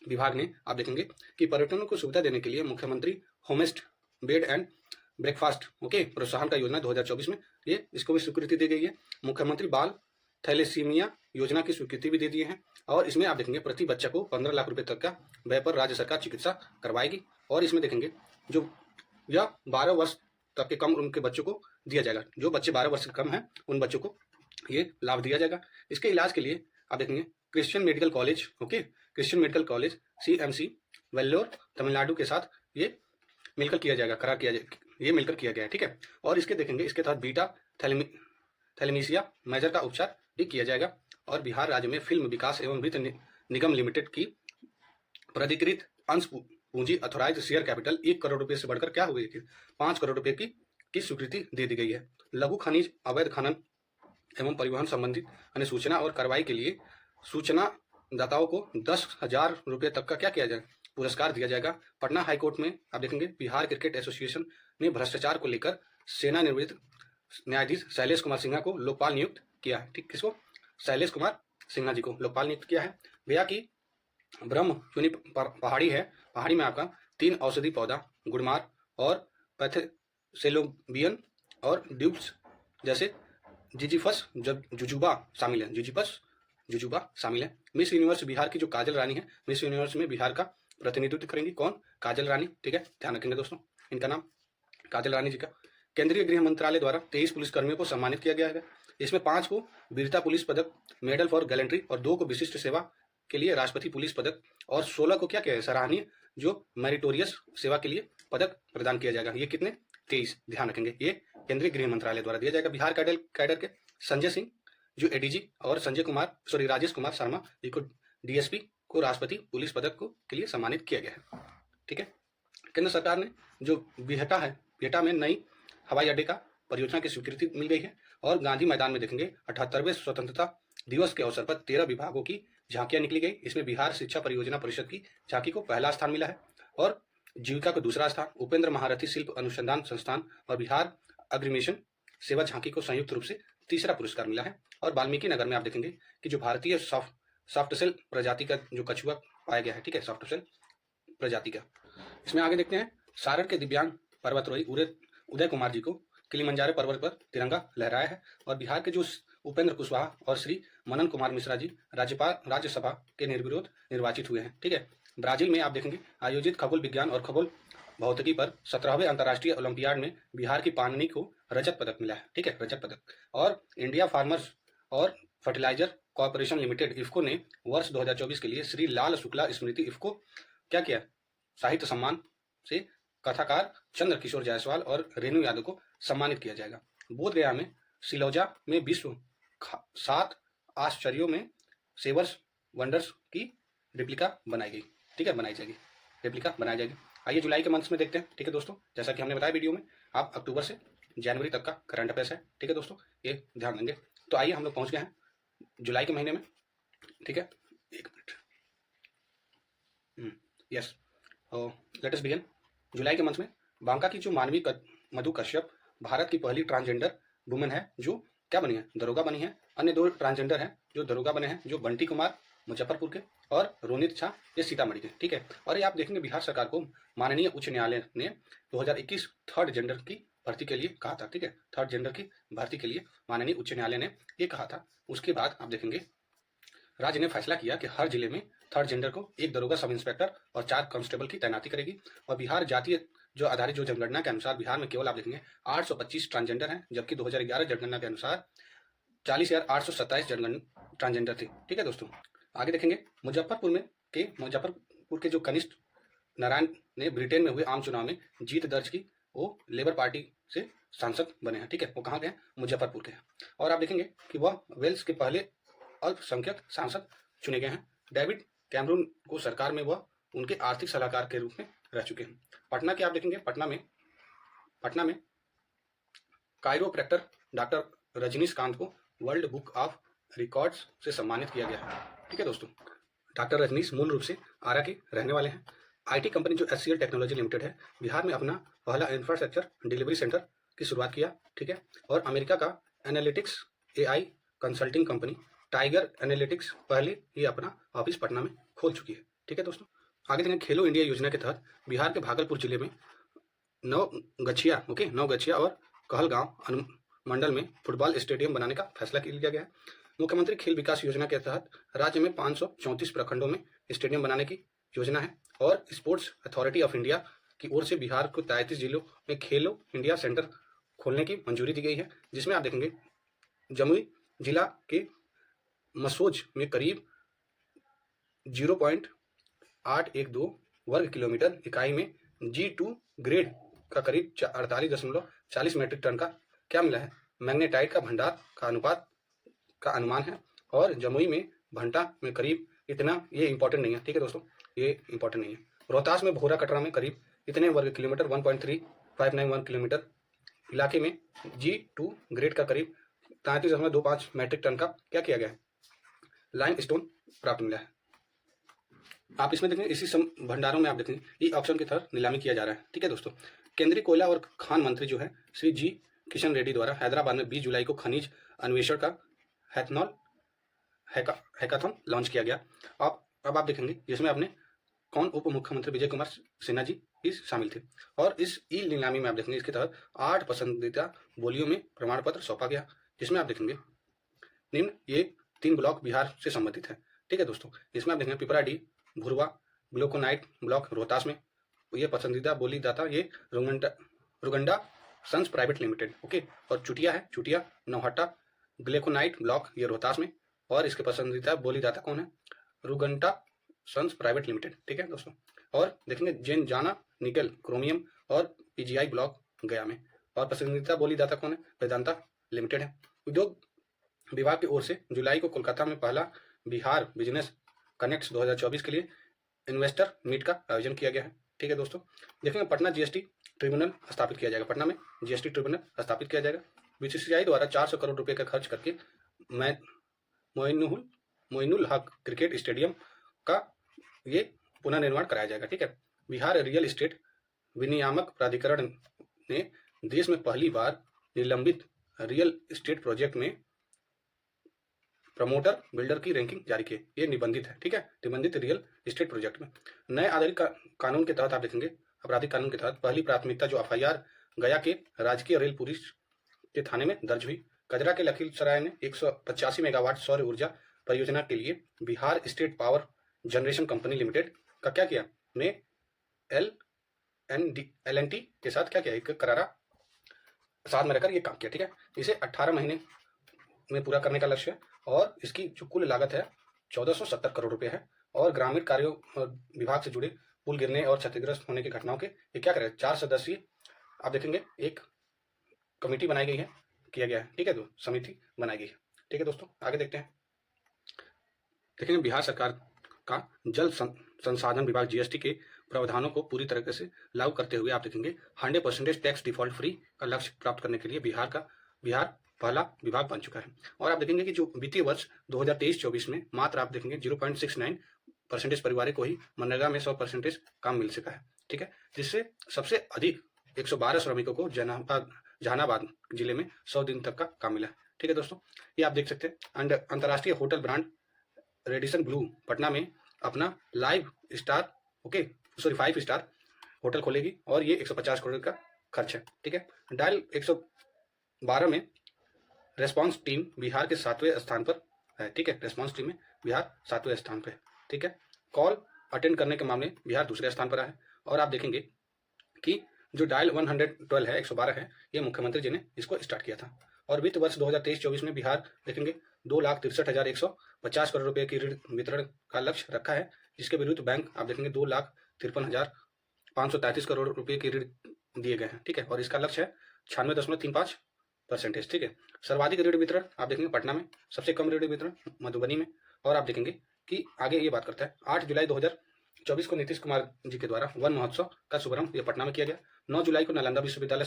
विभाग ने आप देखेंगे कि पर्यटन को सुविधा देने के लिए मुख्यमंत्री होमस्टे बेड एंड ब्रेकफास्ट प्रोत्साहन का योजना 2024 में ये इसको भी स्वीकृति दी गई है। मुख्यमंत्री बाल थैलेसीमिया योजना की स्वीकृति भी दे दी है। और इसमें आप देखेंगे प्रति बच्चा को 15 लाख रुपए तक का व्यय पर राज्य सरकार चिकित्सा करवाएगी। और इसमें देखेंगे जो यह 12 वर्ष तक के कम उम्र के बच्चों को दिया जाएगा। जो बच्चे 12 वर्ष से कम हैं उन बच्चों को ये लाभ दिया जाएगा। इसके इलाज के लिए आप देखेंगे Christian medical college CMC Vellore Tamil Nadu के साथ ये मिलकर किया गया है। ठीक है, और इसके देखेंगे इसके तहत बीटा थैलेमीसिया मेजर का उपचार भी किया जाएगा। और बिहार राज्य में फिल्म विकास एवं वित्त निगम लिमिटेड की प्राधिकृत अंश पूंजी अथोराइज शेयर कैपिटल 1 करोड़ रुपए से बढ़कर क्या हो गई थी? 5 करोड़ रुपए की स्वीकृति दे दी गई है। लघु खनिज अवैध खनन एवं परिवहन संबंधित अन्य सूचना और कार्रवाई के लिए सूचना दाताओं को 10,000 रुपए तक का क्या किया जाए? पुरस्कार दिया जाएगा। पटना हाईकोर्ट में आप देखेंगे बिहार क्रिकेट एसोसिएशन ने भ्रष्टाचार को लेकर सेवानिवृत्त न्यायाधीश शैलेश कुमार सिन्हा को लोकपाल नियुक्त किया है। ठीक, किसको? शैलेश कुमार सिन्हा जी को लोकपाल नियुक्त किया है। गया की ब्रह्म चुनी पहाड़ी है, पहाड़ी में आपका 3 औषधि पौधा गुड़मार और पैथेसेलोबियन और ड्यूब्स जैसे जिजीफस जुजुबा शामिल है। मिस यूनिवर्स बिहार की जो काजल रानी है, मिस यूनिवर्स में बिहार का प्रतिनिधित्व करेंगी। कौन? काजल रानी। ठीक है, ध्यान रखेंगे दोस्तों इनका नाम काजल रानी जी का। केंद्रीय गृह मंत्रालय द्वारा 23 पुलिसकर्मियों को सम्मानित किया गया है। इसमें 5 को वीरता पुलिस पदक, मेडल फॉर गैलेंट्री और 2 को विशिष्ट सेवा के लिए राष्ट्रपति पुलिस पदक और 16 को क्या है? सराहनीय जो मेरिटोरियस सेवा के लिए पदक प्रदान किया जाएगा। ये कितने? 23। ध्यान रखेंगे, ये केंद्रीय गृह मंत्रालय द्वारा दिया जाएगा। बिहार कैडर के संजय सिंह जो ADG और राजेश कुमार शर्मा जी को DSP को राष्ट्रपति पुलिस पदक के लिए सम्मानित किया गया है। ठीक है, केंद्र सरकार ने जो बिहटा में नई हवाई अड्डे का परियोजना की स्वीकृति मिल गई है। और गांधी मैदान में देखेंगे 78वें स्वतंत्रता दिवस के अवसर पर 13 विभागों की झांकियां निकली गई। इसमें बिहार शिक्षा परियोजना परिषद की झांकी को पहला स्थान मिला है और जीविका को दूसरा स्थान, उपेंद्र महारथी शिल्प अनुसंधान संस्थान और बिहार अग्रिमेशन सेवा झांकी को संयुक्त रूप से तीसरा पुरस्कार मिला है। और वाल्मीकि नगर में आप देखेंगे कि जो भारतीय सॉफ्टसेल प्रजाति का जो कछुआ पाया गया है। ठीक है, सॉफ्टसेल प्रजाति का। इसमें आगे देखते हैं सारण के दिव्यांग पर्वतारोही उदय कुमार जी को किलिमंजारो पर्वत पर तिरंगा लहराया है। और बिहार के जो उपेंद्र कुशवाहा और श्री मनन कुमार मिश्रा जी राज्यसभा के निर्विरोध निर्वाचित हुए हैं। ठीक है, ब्राजील में आप देखेंगे आयोजित खगोल विज्ञान और खगोल भौतिकी पर 17वें अंतर्राष्ट्रीय ओलंपियाड में बिहार की पाननी को रजत पदक मिला है। ठीक है, रजत पदक। और इंडिया फार्मर्स और फर्टिलाइजर कॉर्पोरेशन लिमिटेड इफ्को ने वर्ष 2024 के लिए श्री लाल शुक्ला स्मृति इफ्को क्या किया? साहित्य सम्मान से कथाकार चंद्र किशोर जायसवाल और रेणु यादव को सम्मानित किया जाएगा। बोधगया में सिलौजा में विश्व 7 आश्चर्यों में सेवर्स वंडर्स की रेप्लिका बनाई गई। ठीक है, रेप्लिका बनाई जाएगी। आइए जुलाई के मंथ्स में देखते हैं। ठीक है दोस्तों, जैसा कि हमने बताया वीडियो में, आप अक्टूबर से जनवरी तक का करंट अफेयर्स है। ठीक है दोस्तों, ये ध्यान देंगे। तो आइए हम लोग पहुंच गए हैं जुलाई के महीने में। ठीक है, एक minute, yes, let us begin. जुलाई के मंथ में बांका की जो मानवी मधु कश्यप भारत की पहली ट्रांसजेंडर वुमेन है जो क्या बनी है? दरोगा बनी है। अन्य 2 ट्रांसजेंडर हैं जो दरोगा बने हैं, जो बंटी कुमार मुजफ्फरपुर के और रोनित झा ये सीतामढ़ी के। ठीक है, और ये आप देखेंगे बिहार सरकार को माननीय उच्च न्यायालय ने 2021 थर्ड जेंडर की भर्ती के लिए कहा था, ठीक है, थर्ड जेंडर की भर्ती के लिए माननीय उच्च न्यायालय ने ये कहा था। उसके बाद आप देखेंगे राज्य ने फैसला किया कि हर जिले में थर्ड जेंडर को एक दरोगा सब इंस्पेक्टर और 4 कांस्टेबल की तैनाती करेगी। और बिहार जातीय जो आधारित जो जनगणना के अनुसार बिहार में केवल आप देखेंगे 825 ट्रांसजेंडर हैं, जबकि 2011 जनगणना के अनुसार 40,827 ट्रांसजेंडर थे, ठीक है दोस्तों। आगे देखेंगे मुजफ्फरपुर के जो कनिष्ठ नारायण ने ब्रिटेन में हुए आम चुनाव में जीत दर्ज की। वो लेबर पार्टी से सांसद बने हैं, ठीक है, वो कहाँ के हैं, मुजफ्फरपुर के हैं। और आप देखेंगे कि वह वेल्स के पहले अल्पसंख्यक सांसद चुने गए हैं। डेविड कैमरून को सरकार में वह उनके आर्थिक सलाहकार के रूप में रह चुके हैं। पटना के आप देखेंगे पटना में कायरोप्रैक्टर डॉक्टर रजनीकांत को वर्ल्ड बुक ऑफ रिकॉर्ड्स से सम्मानित किया गया है, ठीक है दोस्तों। डॉक्टर रजनीश मूल रूप से आरा के रहने वाले हैं। आईटी कंपनी जो HCL टेक्नोलॉजी लिमिटेड है, बिहार में अपना पहला इंफ्रास्ट्रक्चर डिलीवरी सेंटर की शुरुआत किया, ठीक है। और अमेरिका का analytics AI consulting company tiger analytics पहले ही अपना ऑफिस पटना में खोल चुकी है, ठीक है दोस्तों। आगे देखेंगे खेलो इंडिया योजना के तहत बिहार के भागलपुर जिले में नवगछिया और कहलगांव अनुमंडल में फुटबॉल स्टेडियम बनाने का फैसला लिया गया है। मुख्यमंत्री खेल विकास योजना के तहत राज्य में 534 प्रखंडों में स्टेडियम बनाने की योजना है। और स्पोर्ट्स अथॉरिटी ऑफ इंडिया की ओर से बिहार को 33 जिलों में खेलो इंडिया सेंटर खोलने की मंजूरी दी गई है, जिसमें आप देखेंगे जमुई जिला के मसोज में करीब 0.812 वर्ग किलोमीटर इकाई में G2 ग्रेड का करीब 48.40 मीट्रिक टन का क्या मिला है, मैग्नेटाइट का भंडार का अनुपात का अनुमान है। और जमुई में भंटा में करीब इतना, ये इंपॉर्टेंट नहीं है, ठीक है दोस्तों, ये इंपॉर्टेंट नहीं है। रोहतास में भोरा कटरा में करीब इतने वर्ग किलोमीटर 1.3591 किलोमीटर इलाके में G2 ग्रेड का करीब 33.25 मीट्रिक टन का क्या किया गया है, लाइम स्टोन प्राप्त मिला है। आप इसमें देखेंगे इसी भंडारों में आप देखेंगे ई ऑक्शन के तहत नीलामी किया जा रहा है, ठीक है दोस्तों। केंद्रीय कोयला और खान मंत्री जो है श्री जी किशन रेड्डी द्वारा हैदराबाद में 20 जुलाई को खनिज अन्वेषण का हैकाथन लॉन्च किया गया। अब आप देखेंगे जिसमें अपने कौन उप मुख्यमंत्री विजय कुमार सिन्हा जी भी शामिल थे। और इस ई नीलामी में आप देखेंगे इसके तहत 8 पसंदीदा बोलियों में प्रमाण पत्र सौंपा गया, जिसमें आप देखेंगे निम्न ये 3 ब्लॉक बिहार से संबंधित है, ठीक है दोस्तों। इसमें आप देखेंगे पिपराडी भुरवा ग्लूकोनाइट ब्लॉक रोहतास में ये पसंदीदा बोली दाता ये रुगंडा सन्स प्राइवेट लिमिटेड, ओके। और चुटिया नौहट्टा ग्लूकोनाइट ब्लॉक ये रोहतास में। और इसके पसंदीदा बोली दाता कौन है, रुगंडा सन्स प्राइवेट लिमिटेड, ठीक है दोस्तों। और देखेंगे जेनजाना निकल क्रोमियम और PGI ब्लॉक गया में। और पसंदीदा बोली दाता कौन है, वेदांता लिमिटेड है। उद्योग विभाग की ओर से जुलाई को कोलकाता में पहला बिहार बिजनेस कनेक्ट 2024 के लिए इन्वेस्टर मीट का आयोजन किया गया है, ठीक है दोस्तों। देखेंगे पटना GST ट्रिब्यूनल स्थापित किया जाएगा, पटना में GST ट्रिब्यूनल स्थापित किया जाएगा। BCCI द्वारा 400 करोड़ रुपए का खर्च करके मोइनुल हक क्रिकेट स्टेडियम का ये पुनर्निर्माण कराया जाएगा, ठीक है। बिहार रियल एस्टेट विनियामक प्राधिकरण ने देश में पहली बार निलंबित रियल एस्टेट प्रोजेक्ट में प्रमोटर बिल्डर की रैंकिंग जारी की। ये निबंधित है, ठीक है, निबंधित रियल एस्टेट प्रोजेक्ट में। नए आधारित कानून के तहत आप देखेंगे आपराधिक कानून के तहत पहली प्राथमिकता जो FIR गया के राजकीय रेल पुलिस के थाने में दर्ज हुई। कजरा के लखीसराय ने 185 मेगावाट सौर ऊर्जा परियोजना के लिए Bihar state power generation company limited का क्या किया, ने LNT के साथ क्या किया, एक करारा साथ में रहकर ये काम किया, ठीक है। इसे 18 महीने में पूरा करने का लक्ष्य है। और इसकी जो कुल लागत है 1470 करोड़ रुपए है। और ग्रामीण कार्यों विभाग से जुड़े पुल गिरने और क्षतिग्रस्त होने की घटनाओं के ये क्या करें, 4 सदस्यीय आप देखेंगे एक कमेटी बनाई गई है, किया गया है, ठीक है, दो समिति बनाई गई है, ठीक है दोस्तों। आगे देखते हैं, देखेंगे बिहार सरकार का जल संसाधन विभाग GST के प्रावधानों को पूरी तरह से लागू करते हुए आप देखेंगे 100% टैक्स डिफॉल्ट फ्री का लक्ष्य प्राप्त करने के लिए बिहार पहला विभाग बन चुका है। और आप देखेंगे कि जो वित्तीय वर्ष 2023-24 में मात्र आप देखेंगे 0.69% परिवारों को ही मनरेगा में 100% काम मिल सका है, ठीक है, जिससे सबसे अधिक 112 श्रमिकों को जहानाबाद जिले में 100 दिन तक का काम मिला है, ठीक है दोस्तों। ये आप देख सकते हैं। अंतर्राष्ट्रीय hotel brand Radisson Blu Patna में अपना 5 स्टार होटल खोलेगी और ये 150 करोड़ का खर्च है। ठीक है, डायल 112 में रेस्पॉन्स टीम बिहार के 7वें स्थान पर है। ठीक है, रेस्पॉन्स टीम में बिहार 7वें स्थान पर है। ठीक है, कॉल अटेंड करने के मामले में बिहार दूसरे स्थान पर है। और आप देखेंगे कि जो डायल 112 है, 112 है, ये मुख्यमंत्री जी ने इसको स्टार्ट किया था। और वित्त वर्ष 2023-24 में बिहार देखेंगे 2,63,150 करोड़ रुपए की ऋण वितरण का लक्ष्य रखा है, जिसके विरुद्ध बैंक आप देखेंगे 2,53,533 करोड़ रुपए की ऋण दिए गए हैं। ठीक है, और इसका लक्ष्य है 96.35%। ठीक है, सर्वाधिक ऋण वितरण आप देखेंगे पटना में, सबसे कम ऋण वितरण मधुबनी में। और आप देखेंगे कि आगे ये बात करता है 8 जुलाई 2024 को नीतीश कुमार जी के द्वारा वन महोत्सव का शुभारंभ ये पटना में किया गया। 9 जुलाई को नालंदा विश्वविद्यालय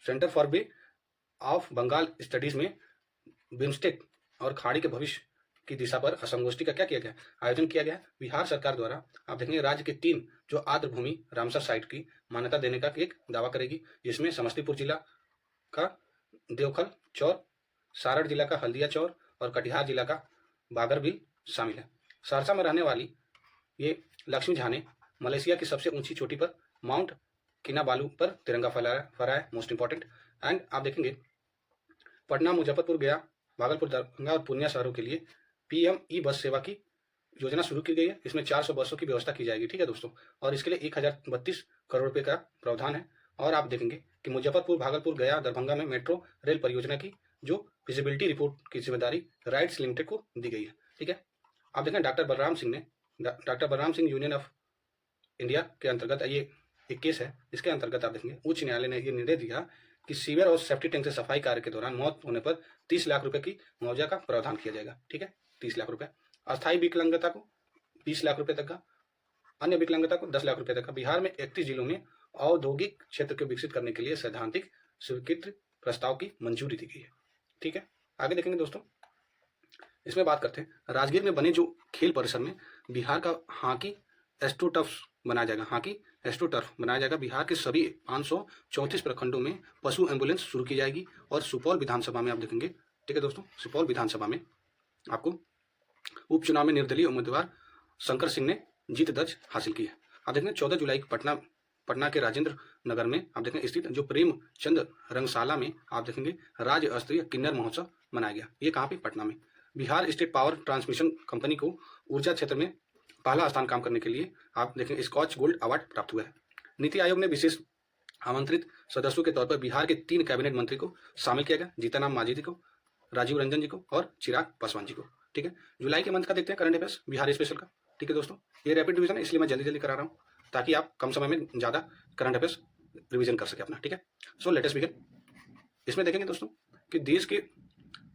Centre for Bay of Bengal Studies में बिम्स्टेक और खाड़ी के भविष्य की दिशा पर संगोष्ठी का क्या किया गया, आयोजन किया गया। बिहार सरकार द्वारा आप देखेंगे राज्य के 3 जो आर्द्र भूमि रामसर साइट की मान्यता देने का एक दावा करेगी, जिसमें समस्तीपुर जिला का देवखल चौर, सारण जिला का हल्दिया चौर और कटिहार जिला का बागरबिल शामिल है। सहरसा में रहने वाली ये लक्ष्मी झा ने मलेशिया की सबसे ऊंची चोटी पर माउंट किनाबालू पर तिरंगा फहराया है, मोस्ट इंपॉर्टेंट। एंड आप देखेंगे पटना, मुजफ्फरपुर, गया, भागलपुर, दरभंगा और पूर्णिया शहरों के लिए पीएम ई बस सेवा की योजना शुरू की गई है। इसमें 400 बसों की व्यवस्था की जाएगी। ठीक है दोस्तों, और इसके लिए 1032 करोड़ रुपए का प्रावधान है। और आप देखेंगे कि मुजफ्फरपुर, भागलपुर, गया, दरभंगा में मेट्रो रेल परियोजना की जो फिजिबिलिटी रिपोर्ट की जिम्मेदारी राइट्स लिमिटेड को दी गई है। ठीक है, आप देखें doctor Balram Singh union of India के अंतर्गत ये एक केस है। इसके अंतर्गत आप देखेंगे उच्च न्यायालय ने ये निर्णय दिया कि सीवर और सेफ्टी टैंक से सफाई कार्य के दौरान मौत होने पर 30 लाख रुपए की मुआवजा का प्रावधान किया जाएगा। ठीक है, 30 लाख रुपए। अस्थायी विकलांगता को 20 लाख रुपए तक का, अन्य विकलांगता को 10 लाख रुपए तक का। बिहार में 31 जिलों में औद्योगिक क्षेत्र को विकसित करने के लिए सैद्धांतिक स्वीकृत प्रस्ताव की मंजूरी दी गई है। ठीक है, आगे देखेंगे दोस्तों, इसमें बात करते हैं राजगीर में बने जो खेल परिसर में बिहार का हॉकी एस्ट्रोटर्फ बनाया जाएगा। हॉकी एस्ट्रोटर्फ बनाया जाएगा। बिहार के सभी 534 प्रखंडों में पशु एम्बुलेंस शुरू की जाएगी। और सुपौल विधानसभा में आप देखेंगे, ठीक है दोस्तों, सुपौल विधानसभा में आपको उपचुनाव में निर्दलीय उम्मीदवार शंकर सिंह ने जीत दर्ज हासिल की है। आप देखेंगे 14 जुलाई को पटना के राजेंद्र नगर में आप देखेंगे स्थित जो प्रेमचंद रंगशाला में आप देखेंगे राज्य स्तरीय किन्नर महोत्सव मनाया गया। ये कहाँ पे, पटना में। Bihar state power transmission company को ऊर्जा क्षेत्र में पहला स्थान काम करने के लिए आप देखेंगे स्कॉच गोल्ड अवार्ड प्राप्त हुआ है। नीति आयोग ने विशेष आमंत्रित सदस्यों के तौर पर बिहार के 3 कैबिनेट मंत्री को शामिल किया गया, जीतनराम मांझी जी को, राजीव रंजन जी को और चिराग पासवान जी को। ठीक है, जुलाई के मंथ का देखते हैं करंट अफेयर्स बिहार स्पेशल का। ठीक है दोस्तों, ये रैपिड रिवीजन है इसलिए मैं जल्दी करा रहा हूँ ताकि आप कम समय में ज़्यादा करंट अफेयर्स रिवीजन कर सके अपना। ठीक है, सो लेट अस बिगिन। इसमें देखेंगे दोस्तों कि देश के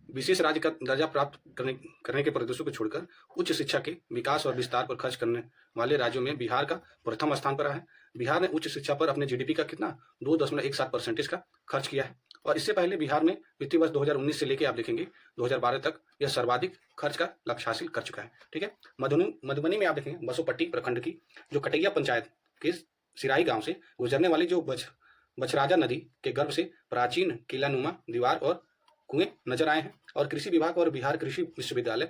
विशेष राज्य का दर्जा प्राप्त करने के प्रदेशों को छोड़कर उच्च शिक्षा के विकास और विस्तार पर खर्च करने वाले राज्यों में बिहार का प्रथम स्थान पर रहा है। बिहार ने उच्च शिक्षा पर अपने जीडीपी का कितना 2.17% का खर्च किया है। और इससे पहले बिहार में वित्तीय वर्ष 2019 से लेकर आप देखेंगे 2012 तक यह सर्वाधिक खर्च का लक्ष्य हासिल कर चुका है। ठीक है, मधुबनी में आप देखेंगे बसोपट्टी प्रखंड की जो कटैया पंचायत के सिराई गांव से गुजरने वाली जो बछराजा नदी के गर्भ से प्राचीन किलानुमा दीवार और कुएं नजर आए हैं। और कृषि विभाग और बिहार कृषि विश्वविद्यालय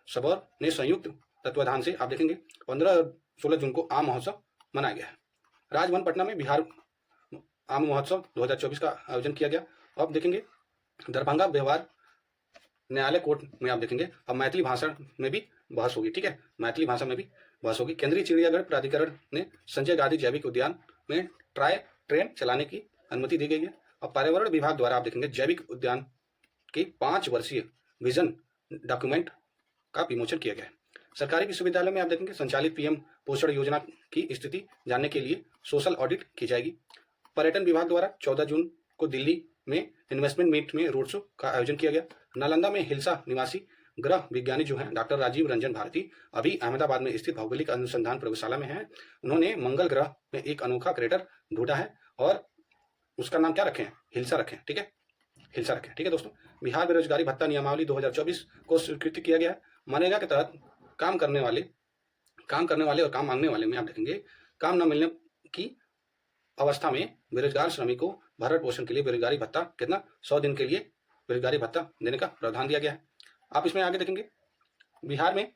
सबौर ने संयुक्त तत्वाधान से आप देखेंगे 15 और 16 जून को आम महोत्सव मनाया गया है। राजभवन पटना में बिहार आम महोत्सव 2024 का आयोजन किया गया। अब देखेंगे दरभंगा व्यवहार न्यायालय कोर्ट में आप देखेंगे अब मैथिली भाषा में भी बहस होगी। ठीक है, मैथिली भाषा में भी बहस होगी। केंद्रीय चिड़ियाघर प्राधिकरण ने संजय गांधी जैविक उद्यान में ट्राई ट्रेन चलाने की अनुमति दी गई है। और पर्यावरण विभाग द्वारा आप देखेंगे जैविक उद्यान के 5 वर्षीय विजन डॉक्यूमेंट का विमोचन किया गया है। सरकारी विश्वविद्यालय में आप देखेंगे संचालित पीएम पोषण योजना की स्थिति जानने के लिए सोशल ऑडिट की जाएगी। पर्यटन विभाग द्वारा 14 जून को दिल्ली में इन्वेस्टमेंट मीट में रोड शो का आयोजन किया गया। नालंदा में हिल्सा निवासी ग्रह विज्ञानी जो हैं डॉक्टर राजीव रंजन भारती अभी अहमदाबाद में स्थित भौगोलिक अनुसंधान प्रयोगशाला में हैं। उन्होंने मंगल ग्रह में एक अनोखा क्रेटर ढूंढा है और उसका नाम क्या रखें, हिल्सा रखें। ठीक है, हिल्सा रखें। ठीक है दोस्तों, बिहार बेरोजगारी भत्ता नियमावली 2024 को स्वीकृत किया गया है। मनरेगा के तहत काम करने वाले और काम मांगने वाले में आप देखेंगे काम न मिलने की अवस्था में बेरोजगार श्रमिकों को भरण पोषण के लिए बेरोजगारी भत्ता कितना 100 दिन के लिए बेरोजगारी भत्ता देने का प्रावधान दिया गया है। आप इसमें आगे देखेंगे बिहार में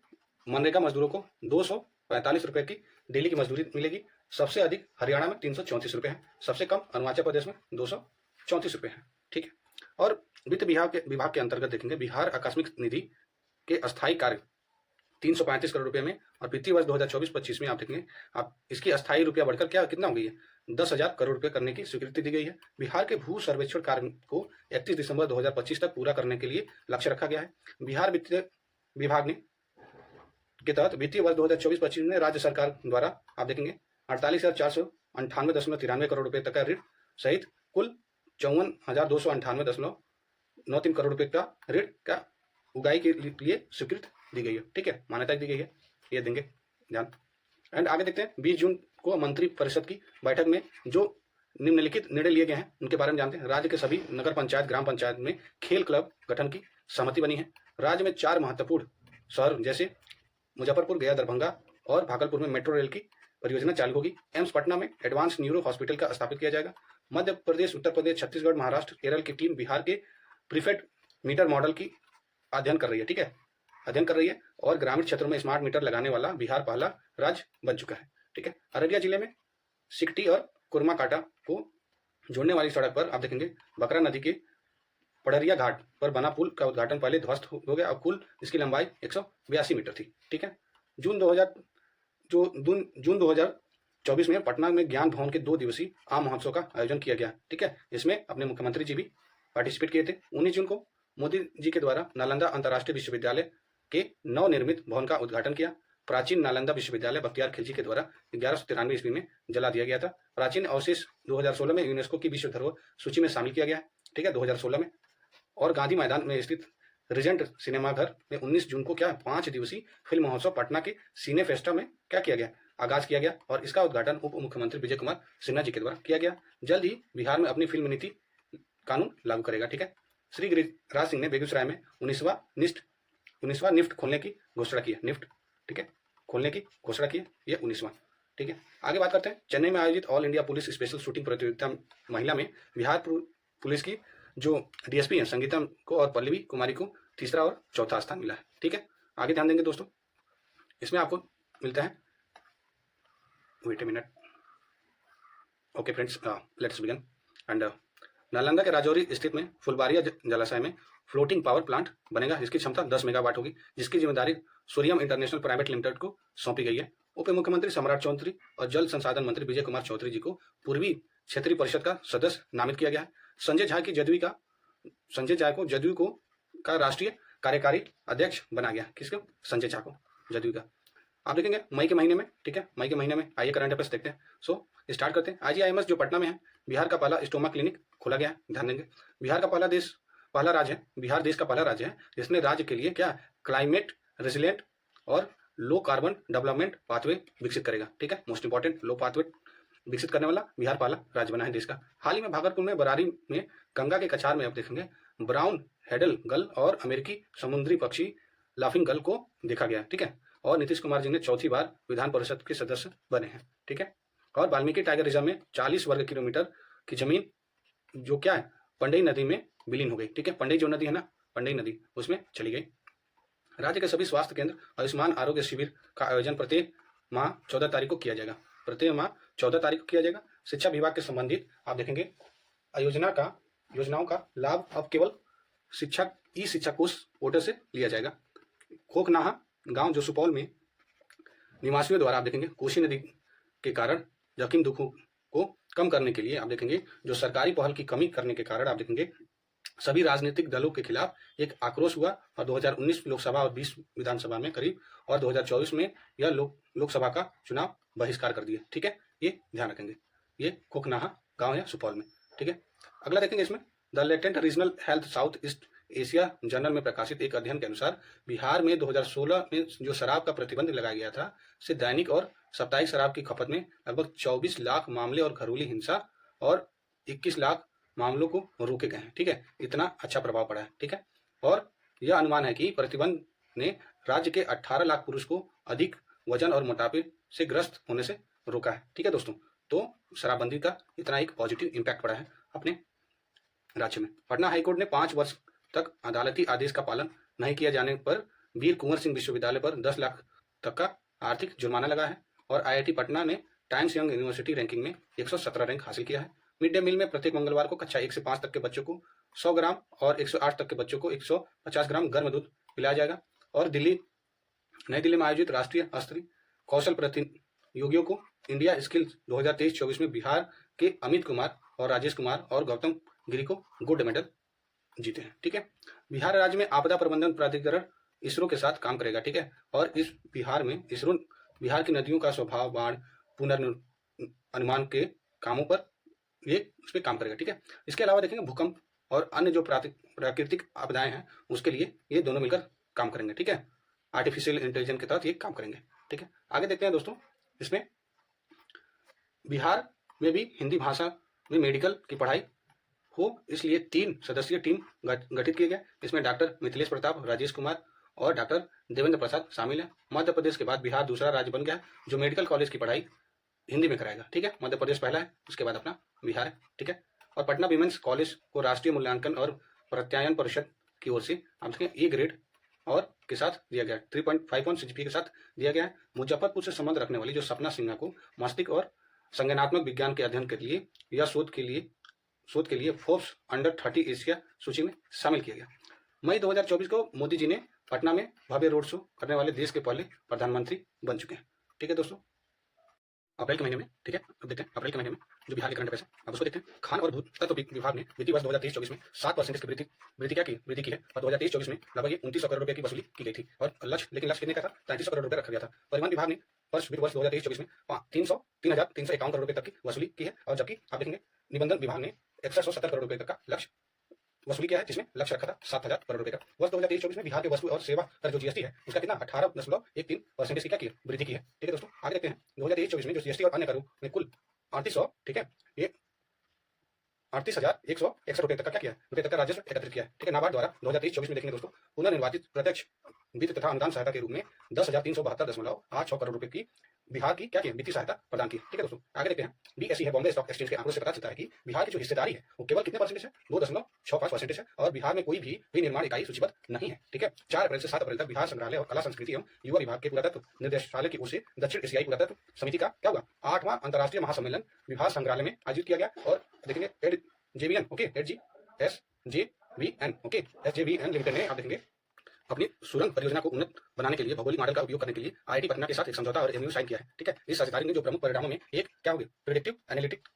मनरेगा मजदूरों को 245 रुपए की डेली की मजदूरी मिलेगी। सबसे अधिक हरियाणा में 334 रुपये है, सबसे कम अरुणाचल प्रदेश में 234 रुपये है। ठीक है। और वित्त विभाग के अंतर्गत देखेंगे बिहार आकस्मिक निधि के अस्थायी कार्य 335 करोड़ रुपए में, और वित्तीय वर्ष 2024-25 में आप देखेंगे आप इसकी अस्थायी रुपया बढ़कर क्या कितना हो गई है, 10,000 करोड़ रुपए करने की स्वीकृति दी गई है। बिहार के भू सर्वेक्षण कार्य को 31 दिसंबर 2025 तक पूरा करने के लिए लक्ष्य रखा गया है। बिहार वित्तीय विभाग ने के तहत वित्तीय वर्ष 2024-25 में राज्य सरकार द्वारा आप देखेंगे 48,498.93 करोड़ रुपए तक का ऋण सहित कुल 54,298.93 करोड़ रुपए का ऋण का उगाही के लिए स्वीकृत दी गई है। ठीक है, मान्यता दी गई है, ये देंगे ध्यान। एंड आगे देखते हैं 20 जून को मंत्री परिषद की बैठक में जो निम्नलिखित निर्णय लिए गए हैं उनके बारे में जानते हैं। राज्य के सभी नगर पंचायत ग्राम पंचायत में खेल क्लब गठन की सहमति बनी है। राज्य में 4 महत्वपूर्ण शहर जैसे मुजफ्फरपुर, गया, दरभंगा और भागलपुर में मेट्रो रेल की परियोजना चालू होगी। एम्स पटना में एडवांस न्यूरो हॉस्पिटल का स्थापित किया जाएगा। मध्य प्रदेश, उत्तर प्रदेश, छत्तीसगढ़, महाराष्ट्र, केरल की टीम बिहार के प्रीफेड मीटर मॉडल की अध्ययन कर रही है। ठीक है, अध्ययन कर रही है, और ग्रामीण क्षेत्रों में स्मार्ट मीटर लगाने वाला बिहार पहला राज्य बन चुका है। ठीक है। अररिया जिले में सिकटी और कुर्माकाटा को जोड़ने वाली सड़क पर आप देखेंगे बकरा नदी के पड़रिया घाट पर बना पुल का उद्घाटन पहले ध्वस्त हो गया और कुल इसकी लंबाई 182 मीटर थी। ठीक है। जून 2024 में पटना में ज्ञान भवन के 2 दिवसीय आम महोत्सव का आयोजन किया गया। ठीक है, इसमें अपने मुख्यमंत्री जी भी पार्टिसिपेट किए थे। 19 जून को मोदी जी के द्वारा नालंदा अंतर्राष्ट्रीय विश्वविद्यालय के नवनिर्मित भवन का उद्घाटन किया। प्राचीन नालंदा विश्वविद्यालय बख्तियार खिलजी के द्वारा 1193 ईस्वी में जला दिया गया था। प्राचीन अवशेष 2016 में यूनेस्को की विश्व धरोहर सूची में शामिल किया गया है। ठीक है, 2016 में। और गांधी मैदान में स्थित रिजेंट सिनेमाघर में 19 जून को क्या 5 दिवसीय फिल्म महोत्सव पटना के सीने फेस्टा में क्या किया गया, आगाज किया गया, और इसका उद्घाटन उप मुख्यमंत्री विजय कुमार सिन्हा जी के द्वारा किया गया। जल्द ही बिहार में अपनी फिल्म नीति कानून लागू करेगा। ठीक है। श्री गिरिराज सिंह ने बेगूसराय में 19वां निफ्ट खोलने की घोषणा की है। निफ्ट, ठीक है, खोलने की घोषणा की है, ये 19वां। ठीक है। आगे बात करते हैं चेन्नई में आयोजित all India police special shooting प्रतियोगिता महिला में बिहार पुलिस की जो डीएसपी है संगीता को और पल्लवी कुमारी को तीसरा और चौथा स्थान मिला है। ठीक है। आगे ध्यान देंगे दोस्तों, इसमें आपको मिलता है, wait a minute, okay friends, let's begin. And Nalanda के राजौरी स्थित में फुलबारिया जलाशय में फ्लोटिंग पावर प्लांट बनेगा जिसकी क्षमता 10 मेगावाट होगी, जिसकी जिम्मेदारी सूर्यम इंटरनेशनल प्राइवेट लिमिटेड को सौंपी गई है। उप मुख्यमंत्री सम्राट चौधरी और जल संसाधन मंत्री विजय कुमार चौधरी जी को पूर्वी क्षेत्रीय परिषद का सदस्य नामित किया गया है। संजय झा को जदयू को का राष्ट्रीय कार्यकारी अध्यक्ष बना गया। किसको? संजय झा को, जदयू का। आप देखेंगे मई के महीने में। ठीक है, मई के महीने में आइए करंट अफेयर्स देखते हैं। सो स्टार्ट करते हैं। IGIMS जो पटना में है, बिहार का पहला स्टोमा क्लिनिक खोला गया है, ध्यान देंगे। बिहार का पहला राज्य है, बिहार देश का पहला राज्य है जिसने राज्य के लिए क्या क्लाइमेट रेजिलिएंट और लो कार्बन डेवलपमेंट पाथवे विकसित करेगा। ठीक है, मोस्ट इंपॉर्टेंट, लो पाथवे विकसित करने वाला बिहार पहला राज्य बना है देश का। हाल ही में भागलपुर में बरारी में गंगा के कछार में आप देखेंगे ब्राउन हेडल गल और अमेरिकी समुद्री पक्षी लाफिंग गल को देखा गया। ठीक है, और नीतीश कुमार जी ने चौथी बार विधान परिषद के सदस्य बने हैं। ठीक है, और वाल्मीकि टाइगर रिजर्व में 40 वर्ग किलोमीटर की जमीन जो क्या है पंडई नदी में विलीन हो गई। ठीक है, पंडई जो नदी है ना, पंडई नदी, उसमें चली गई। राज्य के सभी स्वास्थ्य केंद्र आयुष्मान आरोग्य शिविर का आयोजन प्रत्येक माह 14 तारीख को किया जाएगा। प्रत्येक माह 14 तारीख को किया जाएगा। शिक्षा विभाग के संबंधित आप देखेंगे योजनाओं का लाभ अब केवल शिक्षा कोष पोर्टल से लिया जाएगा। खोखनाहा गांव जो सुपौल में निवासियों द्वारा आप देखेंगे कोसी नदी के कारण जोखिम दुखों को कम करने के लिए आप देखेंगे जो सरकारी पहल की कमी करने के कारण आप देखेंगे सभी राजनीतिक दलों के खिलाफ एक आक्रोश हुआ और 2019 लोकसभा और 20 विधानसभा में करीब और 2024 में यह लोकसभा का चुनाव बहिष्कार कर दिया। ठीक है, ये ध्यान रखेंगे। ये खोखनाहा गांव है सुपौल में। ठीक है, अगला देखेंगे इसमें the latent regional health south east Asia journal में प्रकाशित एक अध्ययन के अनुसार बिहार में 2016 में जो शराब का प्रतिबंध लगाया गया था से दैनिक और साप्ताहिक शराब की खपत में लगभग 24 लाख मामले और घरेलू हिंसा और 21 लाख मामलों को रोके गए हैं। ठीक है, इतना अच्छा प्रभाव पड़ा है। ठीक है, और यह अनुमान है कि प्रतिबंध ने राज्य के 18 लाख पुरुष को अधिक वजन और मोटापे से ग्रस्त होने से रोका है। ठीक है दोस्तों, तो शराबबंदी का इतना एक पॉजिटिव इम्पैक्ट पड़ा है अपने राज्य में। पटना हाईकोर्ट ने 5 वर्ष तक अदालती आदेश का पालन नहीं किया जाने पर वीर कुंवर सिंह विश्वविद्यालय पर 10 लाख तक का आर्थिक जुर्माना लगा है। और IIT पटना ने टाइम्स यंग यूनिवर्सिटी रैंकिंग में 117 रैंक हासिल किया है। मिड डे मील में प्रत्येक मंगलवार को कक्षा 1 से 5 तक के बच्चों को 100 ग्राम और 108 तक के बच्चों को 150 ग्राम गर्म दूध पिलाया जाएगा। और नई दिल्ली में आयोजित राष्ट्रीय स्तरीय कौशल प्रतियोगियों को इंडिया स्किल्स 2023-24 में बिहार के अमित कुमार और राजेश कुमार और गौतम गिरी को गोल्ड मेडल जीते हैं। ठीक है, बिहार राज्य में आपदा प्रबंधन प्राधिकरण इसरो के साथ काम करेगा। ठीक है, और इस इसरो बिहार की नदियों का स्वभाव, बाढ़, पुनर्नुमान के कामों पर ये उस पर काम करेगा। ठीक है, इसके अलावा देखेंगे भूकंप और अन्य जो प्राकृतिक आपदाएं हैं उसके लिए ये दोनों मिलकर काम करेंगे। ठीक है, आर्टिफिशियल इंटेलिजेंस के तहत ये काम करेंगे। ठीक है, आगे देखते हैं दोस्तों, इसमें बिहार में भी हिंदी भाषा में मेडिकल की पढ़ाई हो, इसलिए 3 सदस्यीय टीम गठित किए गए। इसमें डॉक्टर मिथिलेश प्रताप, राजेश कुमार और डॉक्टर देवेंद्र प्रसाद शामिल हैं। मध्य प्रदेश के बाद बिहार दूसरा राज्य बन गया है जो मेडिकल कॉलेज की पढ़ाई हिंदी में कराएगा। ठीक है, मध्य प्रदेश पहला है, उसके बाद अपना बिहार है। ठीक है, और पटना विमेंस कॉलेज को राष्ट्रीय मूल्यांकन और प्रत्यायन परिषद की ओर से आप देखें ए ग्रेड और के साथ दिया गया, 3.51 CGPA के साथ दिया गया है। मुजफ्फरपुर से संबंध रखने वाली जो सपना सिन्हा को मस्तिष्क और संज्ञानात्मक विज्ञान के अध्ययन के लिए या शोध के लिए फोर्ब्स अंडर 30 एशिया सूची में शामिल किया गया। मई 2024 को मोदी जी ने पटना में भव्य रोड शो करने वाले देश के पहले प्रधानमंत्री बन चुके हैं। ठीक है दोस्तों, अप्रैल के महीने में, ठीक है, अब देखते हैं अप्रैल के महीने में जो बिहार के करंट अफेयर्स है, अब उसको देखते हैं। खान और भूतत्व विभाग ने वित्तीय वर्ष 2023-24 में 7% की वृद्धि की है और 2023-24 में लगभग 2900 करोड़ रुपए की वसूली की गई थी और लक्ष्य कितने का था, 3300 करोड़ रुपए रखा गया था। परिवहन विभाग ने वित्त वर्ष 2023-24 में 3,351 करोड़ रुपए तक की वसूली की है और जबकि आप देखेंगे निबंधन विभाग ने 6170 करोड़ रुपए तक का लक्ष्य वसूली किया है, जिसमें लक्ष्य रखा था 7000 करोड़ रुपए का। वर्ष 2023-24 में बिहार के वस्तु और सेवा कर जो जीएसटी है उसका कितना 18.13% की क्या की वृद्धि की है। ठीक है दोस्तों, आगे देखते हैं 2023-24 में जो जीएसटी और अन्य करों में कुल 3800, ठीक है, ये 38,161 रुपए तक का क्या किया है, रुपए तक का राजस्व एकत्रित किया है। ठीक है, नाबार्ड द्वारा 2023-24 में देखेंगे दोस्तों पुनर्निर्वाचित प्रत्यक्ष वित्त तथा अनुदान सहायता के रूप में 10,372.86 करोड़ रुपए की बिहार की क्या की वित्तीय सहायता प्रदान की। ठीक है दोस्तों, आगे देखते हैं BSE है, बॉम्बे स्टॉक एक्सचेंज के आंकड़ों से पता चलता है कि बिहार की जो हिस्सेदारी है वो केवल कितने परसेंटेज है, 2.65% है और बिहार में कोई भी विनिर्माण इकाई सूचीबद्ध नहीं है। ठीक है, 4 अप्रैल से 7 अप्रैल तक बिहार संग्रहालय और कला संस्कृति एवं युवा विभाग के पुरातत्व निर्देशालय की ओर से दक्षिण एशियाई पुरातत्व समिति का क्या होगा 8वां अंतर्राष्ट्रीय महासम्मेलन बिहार संग्रहालय में आयोजित किया गया। और देखेंगे JVN, okay, SJVN, okay, SJVN limited ने आप देखेंगे अपनी सुरंग परियोजना को उन्नत बनाने के लिए भौगोलिक मॉडल का उपयोग करने के लिए IIT पटना के साथ एक समझौता और MOU साइन किया है। ठीक है, इस साझेदारी में जो प्रमुख परिणामों में एक क्या होगी, प्रेडिक्टिव एनालिटिक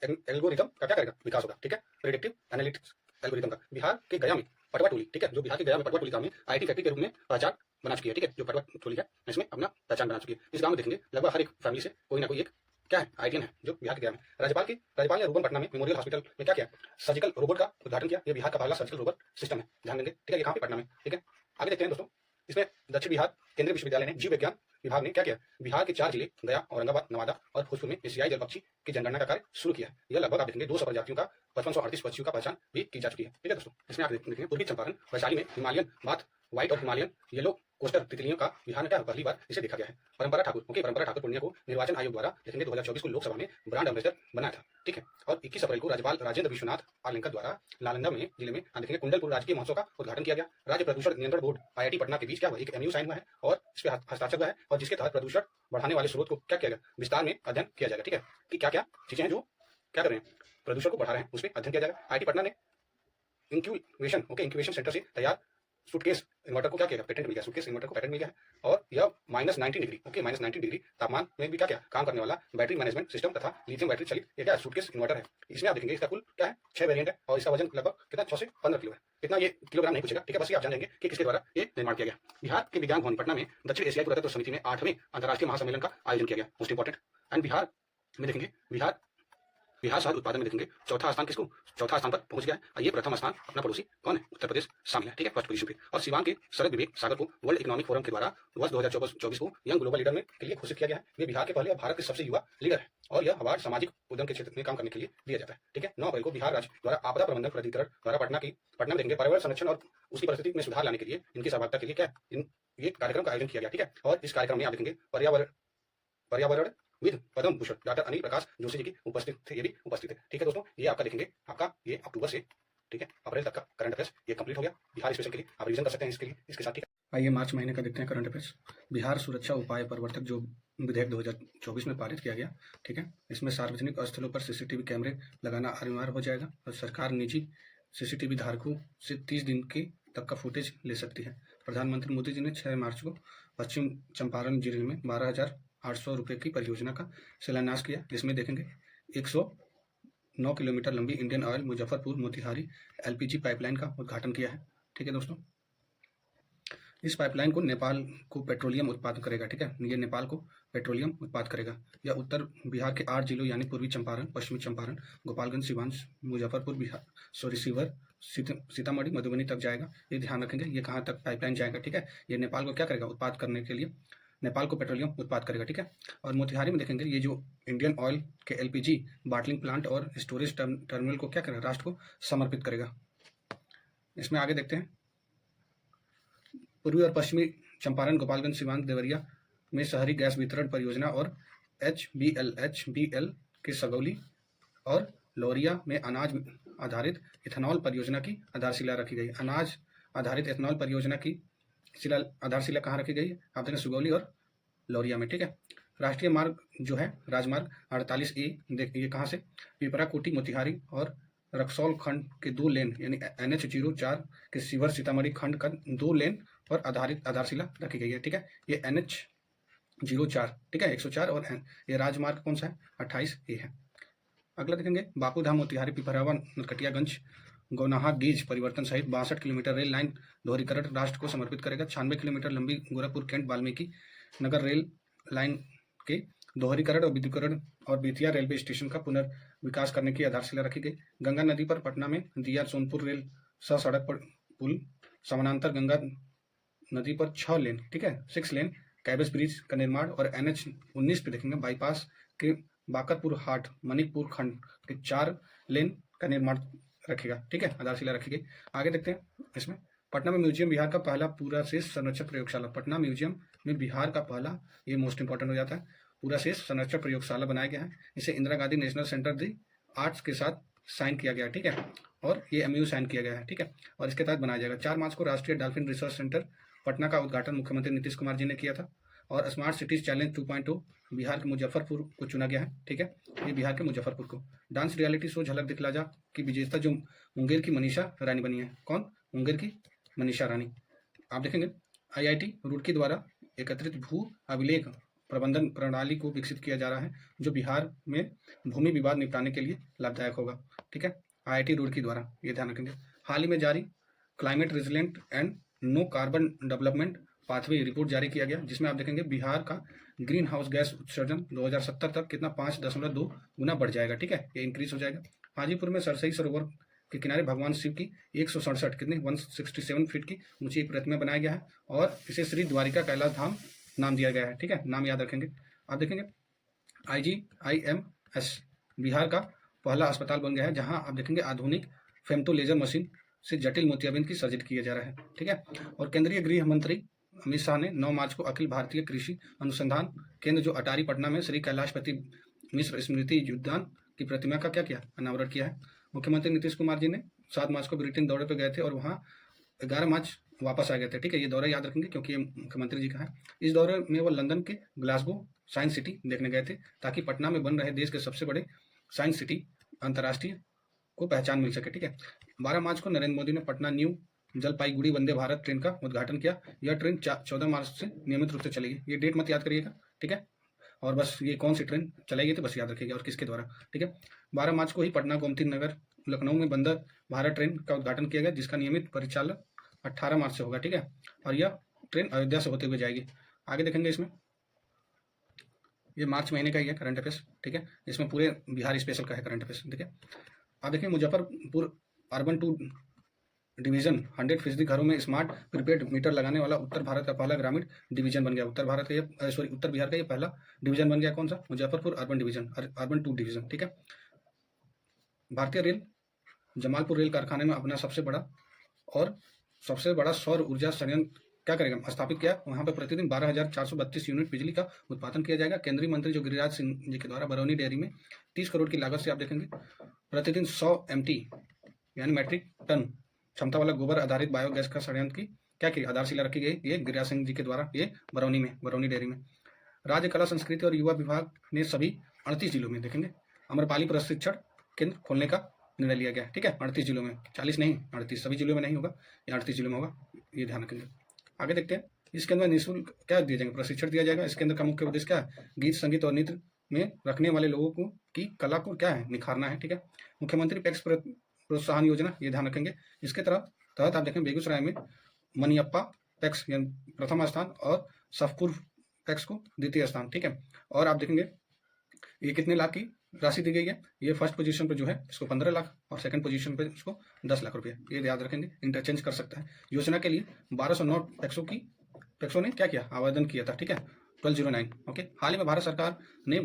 एल्गोरिथम का क्या करेगा, विकास होगा। ठीक है, प्रेडिक्टिव एनालिटिक्स एल्गोरिथम का बिहार के गया में पटवा टोली, ठीक है, जो बिहार के गया में पटवा टोली गांव में IT फैक्ट्री के रूप में पहचान बना चुकी है। ठीक है, जो पटवा टोली है इसमें अपना पहचान बना चुकी है। इस गांव में देखेंगे लगभग हर एक फैमिली से कोई ना कोई एक क्या है आईटीएन है जो बिहार के गया में। राज्यपाल ने रूबन पटना में मेमोरियल हॉस्पिटल में क्या किया, सर्जिकल रोबोट का उद्घाटन किया। ये बिहार का पहला सर्जिकल रोबोट सिस्टम है, ध्यान देंगे। ठीक है, ये कहाँ पे, पटना में। ठीक है, आगे देखते हैं दोस्तों, इसमें दक्षिण बिहार केंद्रीय विश्वविद्यालय ने जीव विज्ञान विभाग ने क्या किया, बिहार के 4 जिले गया, औरंगाबाद, नवादा और भोजपुर में एशियाई जल पक्षी की जनगणना का कार्य शुरू किया है। यह लगभग आप देखेंगे 200 प्रजातियों का 5538 पक्षियों का पहचान भी की जा चुकी है। ठीक है दोस्तों, इसमें आप देखेंगे पूर्वी चंपारण वैशाली में हिमालयन बाथ व्हाइट और हिमालयन येलो कोस्टर तितलियों का बिहार में क्या पहली बार इसे देखा गया है। परंपरा ठाकुर पुनिया को निर्वाचन आयोग द्वारा देखेंगे 2024 को लोकसभा में ब्रांड एम्बेसडर बनाया था। ठीक है, और 21 अप्रैल को राज्यपाल राजेंद्र विश्वनाथ आर्लेकर द्वारा नालंदा में जिले में देखेंगे कुंडलपुर राजकीय महोत्सव का उद्घाटन किया गया। राज्य प्रदूषण नियंत्रण बोर्ड IIT पटना के बीच क्या हुआ, एक MOU साइन हुआ है और इस पर हस्ताक्षर हुआ है और जिसके तहत प्रदूषण बढ़ाने वाले स्रोत को क्या किया गया, विस्तार में अध्ययन किया जाएगा। ठीक है, कि क्या क्या चीजें हैं जो क्या कर रहे हैं, प्रदूषण को बढ़ा रहे हैं, उस पर अध्ययन किया जाएगा। IIT पटना ने इंक्यूबेशन सेंटर से तैयार सूटकेस इन्वर्टर को क्या किया, पेटेंट मिल गया। सूटकेस इन्वर्टर को पेटेंट मिल गया है और यह -19 डिग्री, ओके, -19 डिग्री तापमान में भी क्या काम करने वाला बैटरी मैनेजमेंट सिस्टम तथा लिथियम बैटरी चलित ये क्या सूटकेस इन्वर्टर है। इसमें आप देखेंगे इसका कुल क्या है 6 वेरिएंट है और इसका वजन लगभग कितना 6 से 15 किलो है। कितना ये किलोग्राम नहीं पूछेगा। ठीक है, बस ये आप जान लेंगे कि किसके द्वारा ये निर्माण किया गया। बिहार के विज्ञान भवन पटना में दक्षिण एशियाई पुरातत्व समिति में 8वें अंतर्राष्ट्रीय महासम्मेलन का आयोजन किया गया, मोस्ट इंपॉर्टेंट। एंड बिहार में देखेंगे बिहार शहद उत्पादन में देखेंगे चौथा स्थान पर पहुंच गया है। ये प्रथम स्थान अपना पड़ोसी कौन है, उत्तर प्रदेश शामिल है। ठीक है, फर्स्ट पोजीशन पे। और सिवान के शरद विवेक सागर को वर्ल्ड इकोनॉमिक फोरम के द्वारा वर्ष 2024 को यंग ग्लोबल लीडर में के लिए घोषित किया गया है। ये बिहार के पहले और भारत के सबसे युवा लीडर है और यह अवार्ड सामाजिक उद्यम के क्षेत्र में काम करने के लिए दिया जाता है। ठीक है, 9 अप्रैल को बिहार राज्य द्वारा आपदा प्रबंधन प्राधिकरण द्वारा पटना में देखेंगे पर्यावरण संरक्षण और उसकी परिस्थिति में सुधार लाने के लिए इनकी सहभागिता के लिए क्या ये कार्यक्रम का आयोजन किया गया। ठीक है, और इस कार्यक्रम में आप देखेंगे पर्यावरण विद पद्म भूषण डॉक्टर अनिल प्रकाश जोशी जी की उपस्थित थे, ये भी उपस्थित है। ठीक है दोस्तों, ये आपका देखेंगे आपका ये अक्टूबर से ठीक है अप्रैल तक का करंट अफेयर्स ये कंप्लीट हो गया बिहार स्पेशल के लिए। आप रिवीजन कर सकते हैं इसके लिए इसके साथ। ठीक है, आइए मार्च महीने का देखते हैं करंट अफेयर्स। बिहार सुरक्षा उपाय प्रवर्तक जो विधेयक 2024 में पारित किया गया। ठीक है, इसमें सार्वजनिक स्थलों पर सीसीटीवी कैमरे लगाना अनिवार्य हो जाएगा और सरकार निजी सीसीटीवी धारकों से 30 दिन के तक का फुटेज ले सकती है। प्रधानमंत्री मोदी जी ने 6 मार्च को पश्चिम चंपारण जिले में 12,800 रुपये की परियोजना का शिलान्यास किया, जिसमें देखेंगे 109 किलोमीटर लंबी Indian oil Muzaffarpur Motihari LPG pipeline का उद्घाटन किया है। ठीक है दोस्तों, इस पाइपलाइन को नेपाल को पेट्रोलियम उत्पादन करेगा। ठीक है, ये नेपाल को पेट्रोलियम उत्पाद करेगा। यह उत्तर बिहार के 8 जिलों यानी पूर्वी चंपारण, पश्चिमी चंपारण, गोपालगंज, सिवान, मुजफ्फरपुर, शिवहर, सीतामढ़ी, मधुबनी तक जाएगा। ये ध्यान रखेंगे, ये कहाँ तक पाइपलाइन जाएगा। ठीक है, ये नेपाल को क्या करेगा, उत्पाद करने के लिए नेपाल को पेट्रोलियम उत्पाद करेगा। ठीक है, और मोतिहारी में देखेंगे ये जो इंडियन ऑयल के एलपीजी बॉटलिंग प्लांट और स्टोरेज टर्मिनल को क्या करेगा, राष्ट्र को समर्पित करेगा। इसमें आगे देखते हैं, पूर्वी और पश्चिमी चंपारण, गोपालगंज, सीवान, देवरिया में शहरी गैस वितरण परियोजना और HBL के सगौली और लौरिया में अनाज आधारित इथेनॉल परियोजना की आधारशिला रखी गई। अनाज आधारित इथेनॉल परियोजना की आधारशिला कहाँ रखी गई, आप देखें सुगौली और लौरिया में। ठीक है, राष्ट्रीय मार्ग जो है राजमार्ग 48A ये कहाँ से, पिपरा कोटी मोतिहारी और रक्सौल खंड के 2 लेन यानी NH04 के शिवहर सीतामढ़ी खंड का 2 लेन पर आधारशिला रखी गई है। ठीक है, ये NH04, ठीक है 104, और ये राजमार्ग कौन सा है, 28A है। अगला देखेंगे, बापू धाम मोतिहारी पिपरावा नरकटियागंज गौनाहा गेज परिवर्तन सहित 62 किलोमीटर रेल लाइन दोहरीकरण राष्ट्र को समर्पित करेगा। 96 किलोमीटर लंबी Gorakhpur cantt Valmiki Nagar rail line के दोहरीकरण और विद्युतीकरण और बेतिया रेलवे स्टेशन का पुनर्विकास करने की आधारशिला रखी गई। गंगा नदी पर पटना में दिया सोनपुर रेल सह सड़क पर पुल समानांतर गंगा नदी पर 6 लेन, ठीक है 6 लेन कैबेज ब्रिज का निर्माण, और NH19 पे देखेंगे बाईपास के बाकरपुर हाट मणिपुर खंड के 4 लेन का निर्माण रखेगा। ठीक है, आधारशिला रखी गई। आगे देखते हैं, इसमें पटना में म्यूजियम बिहार का पहला पूरा शेष संरक्षण प्रयोगशाला, पटना म्यूजियम में बिहार का पहला, ये मोस्ट इंपॉर्टेंट हो जाता है, पूरा शेष संरक्षण प्रयोगशाला बनाया गया है। इसे इंदिरा गांधी नेशनल सेंटर दी आर्ट्स के साथ साइन किया गया। ठीक है, और ये MOU साइन किया गया है। ठीक है, और इसके तहत बनाया जाएगा। 4 मार्च को राष्ट्रीय डॉल्फिन रिसर्च सेंटर पटना का उद्घाटन मुख्यमंत्री नीतीश कुमार जी ने किया था। और स्मार्ट सिटीज चैलेंज 2.0 बिहार के मुजफ्फरपुर को चुना गया है। ठीक है, ये बिहार के मुजफ्फरपुर को। डांस रियलिटी शो झलक दिखला जा की विजेता जो मुंगेर की मनीषा रानी बनी है, कौन, मुंगेर की मनीषा रानी। आप देखेंगे IIT रुड़की द्वारा एकत्रित भू अभिलेख प्रबंधन प्रणाली को विकसित किया जा रहा है, जो बिहार में भूमि विवाद निपटाने के लिए लाभदायक होगा। ठीक है, IIT रुड़की द्वारा, ये ध्यान रखेंगे। हाल ही में जारी climate resilient and no carbon development pathway report जारी किया गया, जिसमें आप देखेंगे बिहार का ग्रीन हाउस गैस उत्सर्जन 2070 तक कितना 5.2 गुना बढ़ जाएगा। ठीक है, ये इंक्रीज हो जाएगा। हाजीपुर में सरसई सरोवर के किनारे भगवान शिव की 167 कितनी 167 फीट की ऊंची एक प्रतिमा बनाया गया है, और इसे श्री द्वारिका कैलाश धाम नाम दिया गया है। ठीक है, नाम याद रखेंगे। आप देखेंगे IGIMS बिहार का पहला अस्पताल बन गया है, जहां आप देखेंगे आधुनिक फेम्टो लेजर मशीन से जटिल मोतियाबिंद की सर्जरी किया जा रहा है। ठीक है, और केंद्रीय गृह मंत्री अमित शाह ने 9 मार्च को अखिल भारतीय कृषि अनुसंधान केंद्र जो अटारी पटना में श्री कैलाशपति मिश्र स्मृति उद्यान की प्रतिमा का क्या किया, अनावरण किया है। मुख्यमंत्री नीतीश कुमार जी ने 7 मार्च को ब्रिटेन दौरे पर गए थे और वहां 11 मार्च वापस आ गए थे। ठीक है, ये दौरा याद रखेंगे क्योंकि ये मुख्यमंत्री जी का है। इस दौरे में वो लंदन के ग्लासगो साइंस सिटी देखने गए थे, ताकि पटना में बन रहे देश के सबसे बड़े साइंस सिटी अंतर्राष्ट्रीय को पहचान मिल सके। ठीक है, 12 मार्च को नरेंद्र मोदी ने पटना न्यू जलपाईगुड़ी वंदे भारत ट्रेन का उद्घाटन किया। यह ट्रेन 14 मार्च से नियमित रूप से चलेगी। ये डेट मत याद करिएगा। ठीक है, और बस ये कौन सी ट्रेन चलेगी तो बस याद रखिएगा और किसके द्वारा। ठीक है, 12 मार्च को ही पटना गोमती नगर लखनऊ में वंदे भारत ट्रेन का उद्घाटन किया गया, जिसका नियमित परिचालन 18 मार्च से होगा। ठीक है, और यह ट्रेन अयोध्या से होते हुए जाएगी। आगे देखेंगे, इसमें ये मार्च महीने का ही है करंट अफेयर्स। ठीक है, इसमें पूरे बिहार स्पेशल का है करंट अफेयर्स। ठीक है, आप देखिए मुजफ्फरपुर अर्बन 2 डिवीजन 100% घरों में स्मार्ट प्रीपेड मीटर लगाने वाला उत्तर भारत का पहला ग्रामीण डिवीजन बन गया। उत्तर बिहार का ये पहला डिवीजन बन गया। कौन सा, Muzaffarpur urban division, urban 2 division. ठीक है, भारतीय रेल जमालपुर रेल कारखाने में अपना सबसे बड़ा सौर ऊर्जा संयंत्र क्या करेगा, स्थापित किया। वहां पर प्रतिदिन 12,432 यूनिट बिजली का उत्पादन किया जाएगा। केंद्रीय मंत्री जो गिरिराज सिंह जी के द्वारा बरौनी डेयरी में 30 करोड़ की लागत से आप देखेंगे प्रतिदिन 100 MT यानी मैट्रिक टन क्षमता वाला गोबर आधारित बायोगैस का संयंत्र की क्या की आधारशिला रखी गई, ये गिरिराज सिंह जी के द्वारा, ये बरौनी डेयरी में। राज्य कला संस्कृति और युवा विभाग ने सभी 38 जिलों में देखेंगे अम्रपाली प्रशिक्षण केंद्र खोलने का निर्णय लिया गया है। ठीक है, 38 जिलों में, 40 नहीं, 38 सभी जिलों में नहीं होगा, ये 38 जिलों में होगा, ये ध्यान रखेंगे। आगे देखते हैं, इसके अंदर निःशुल्क क्या दिया जाएगा, प्रशिक्षण दिया जाएगा। इसके अंदर का मुख्य उद्देश्य क्या है, गीत संगीत और नृत्य में रखने वाले लोगों को की कला को क्या है, निखारना है। ठीक है, मुख्यमंत्री पैक्स प्रोत्साहन योजना, ये ध्यान रखेंगे। इसके तहत आप देखें बेगूसराय में मनियप्पा पैक्स प्रथम स्थान और सफकुर पैक्स को द्वितीय स्थान। ठीक है, और आप देखेंगे ये कितने लाख की राशि दी गई है, ये फर्स्ट पोजीशन पे जो है इसको 15 लाख और सेकंड पोजीशन पे इसको 10 लाख रुपए, ये याद रखेंगे, इंटरचेंज कर सकता है। योजना के लिए 1209 पैक्सों ने क्या किया, आवेदन किया था। ठीक है, 1209। ओके, हाल ही में भारत सरकार ने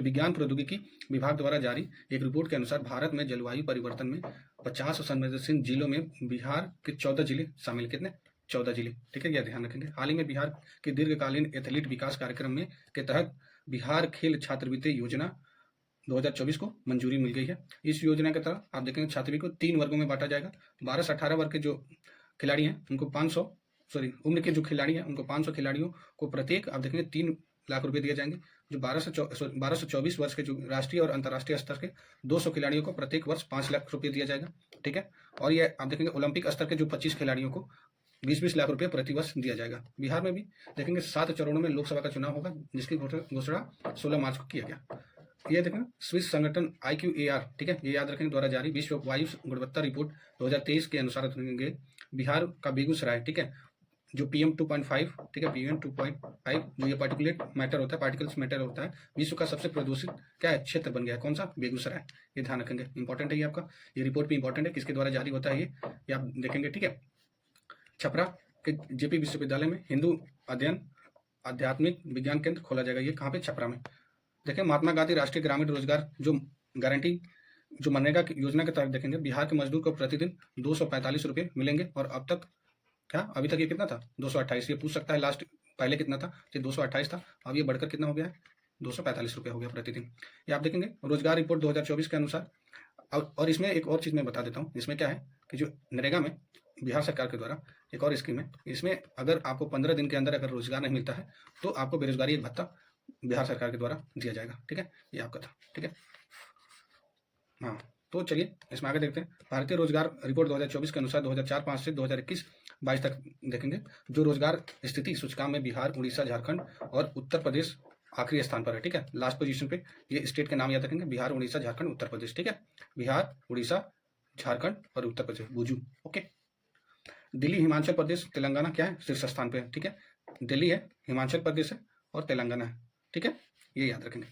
विज्ञान प्रौद्योगिकी विभाग द्वारा जारी एक रिपोर्ट के अनुसार भारत में जलवायु परिवर्तन में 50 संवेदनशील जिलों में बिहार के 14 जिले शामिल, कितने, 14 जिले। ठीक है, यह ध्यान रखेंगे। हाल ही में बिहार के दीर्घकालीन एथलीट विकास कार्यक्रम में के तहत बिहार खेल छात्रवृत्ति योजना 2024 को मंजूरी मिल गई है। इस योजना के तहत आप देखेंगे छात्रवृत्ति को 3 वर्गों में बांटा जाएगा। 12 से 18 वर्ग के जो खिलाड़ी हैं उनको उम्र के जो खिलाड़ी हैं उनको 500 खिलाड़ियों को प्रत्येक आप देखेंगे 3 लाख रुपए दिए जाएंगे। जो 12 से 24 वर्ष के जो राष्ट्रीय और अंतर्राष्ट्रीय स्तर के 200 खिलाड़ियों को प्रत्येक वर्ष 5 लाख रुपए दिया जाएगा। ठीक है, और ये आप देखेंगे ओलंपिक स्तर के जो 25 खिलाड़ियों को 20-20 लाख रुपए प्रति वर्ष दिया जाएगा। बिहार में भी देखेंगे 7 चरणों में लोकसभा का चुनाव होगा, जिसकी घोषणा 16 मार्च को किया गया। ये देखें स्विस संगठन IQAR, ठीक है, ये याद रखेंगे, द्वारा जारी विश्व वायु गुणवत्ता रिपोर्ट 2023 के अनुसार देखेंगे बिहार का बेगूसराय, ठीक है, जो PM 2.5, ठीक है, PM 2.5 जो ये पार्टिकल्स मैटर होता है, विश्व का सबसे प्रदूषित क्या है क्षेत्र बन गया है। कौन सा, बेगूसराय, ये ध्यान रखेंगे, इंपॉर्टेंट है ये आपका, ये रिपोर्ट भी इंपॉर्टेंट है, किसके द्वारा जारी होता है ये आप देखेंगे। ठीक है, छपरा के JP विश्वविद्यालय में हिंदू अध्ययन आध्यात्मिक विज्ञान केंद्र खोला जाएगा। ये कहाँ पे, छपरा में। देखें महात्मा गांधी राष्ट्रीय ग्रामीण रोजगार जो गारंटी जो मनरेगा की योजना के तहत देखेंगे बिहार के मजदूर को प्रतिदिन 245 रुपये मिलेंगे। और अब तक क्या, अभी तक ये कितना था, 228। ये पूछ सकता है लास्ट पहले कितना था, ये 228 था, अब ये बढ़कर कितना हो गया है, 245 रुपये हो गया प्रतिदिन। ये आप देखेंगे रोजगार रिपोर्ट 2024 के अनुसार। और इसमें एक और चीज़ मैं बता देता हूँ, इसमें क्या है कि जो नरेगा में बिहार सरकार के द्वारा एक और स्कीम है, इसमें अगर आपको 15 दिन के अंदर अगर रोजगार नहीं मिलता है तो आपको बेरोजगारी एक भत्ता बिहार सरकार के द्वारा दिया जाएगा। ठीक है, ये आपका था। ठीक है, हाँ, तो चलिए इसमें आगे देखते हैं। भारतीय रोजगार रिपोर्ट 2024 के अनुसार 2004-05 से 2021-22 तक देखेंगे जो रोजगार स्थिति सूचकांक में बिहार, उड़ीसा, झारखंड और उत्तर प्रदेश आखिरी स्थान पर है। ठीक है, लास्ट पोजीशन पे, ये स्टेट के नाम याद रखेंगे, बिहार, उड़ीसा, झारखंड, उत्तर प्रदेश। ठीक है, बिहार, उड़ीसा, झारखंड और उत्तर प्रदेश, बुजू। ओके, दिल्ली, हिमाचल प्रदेश, तेलंगाना क्या है, शीर्ष स्थान पे है। ठीक है, दिल्ली है, हिमाचल प्रदेश है और तेलंगाना है। ठीक है, ये याद रखेंगे।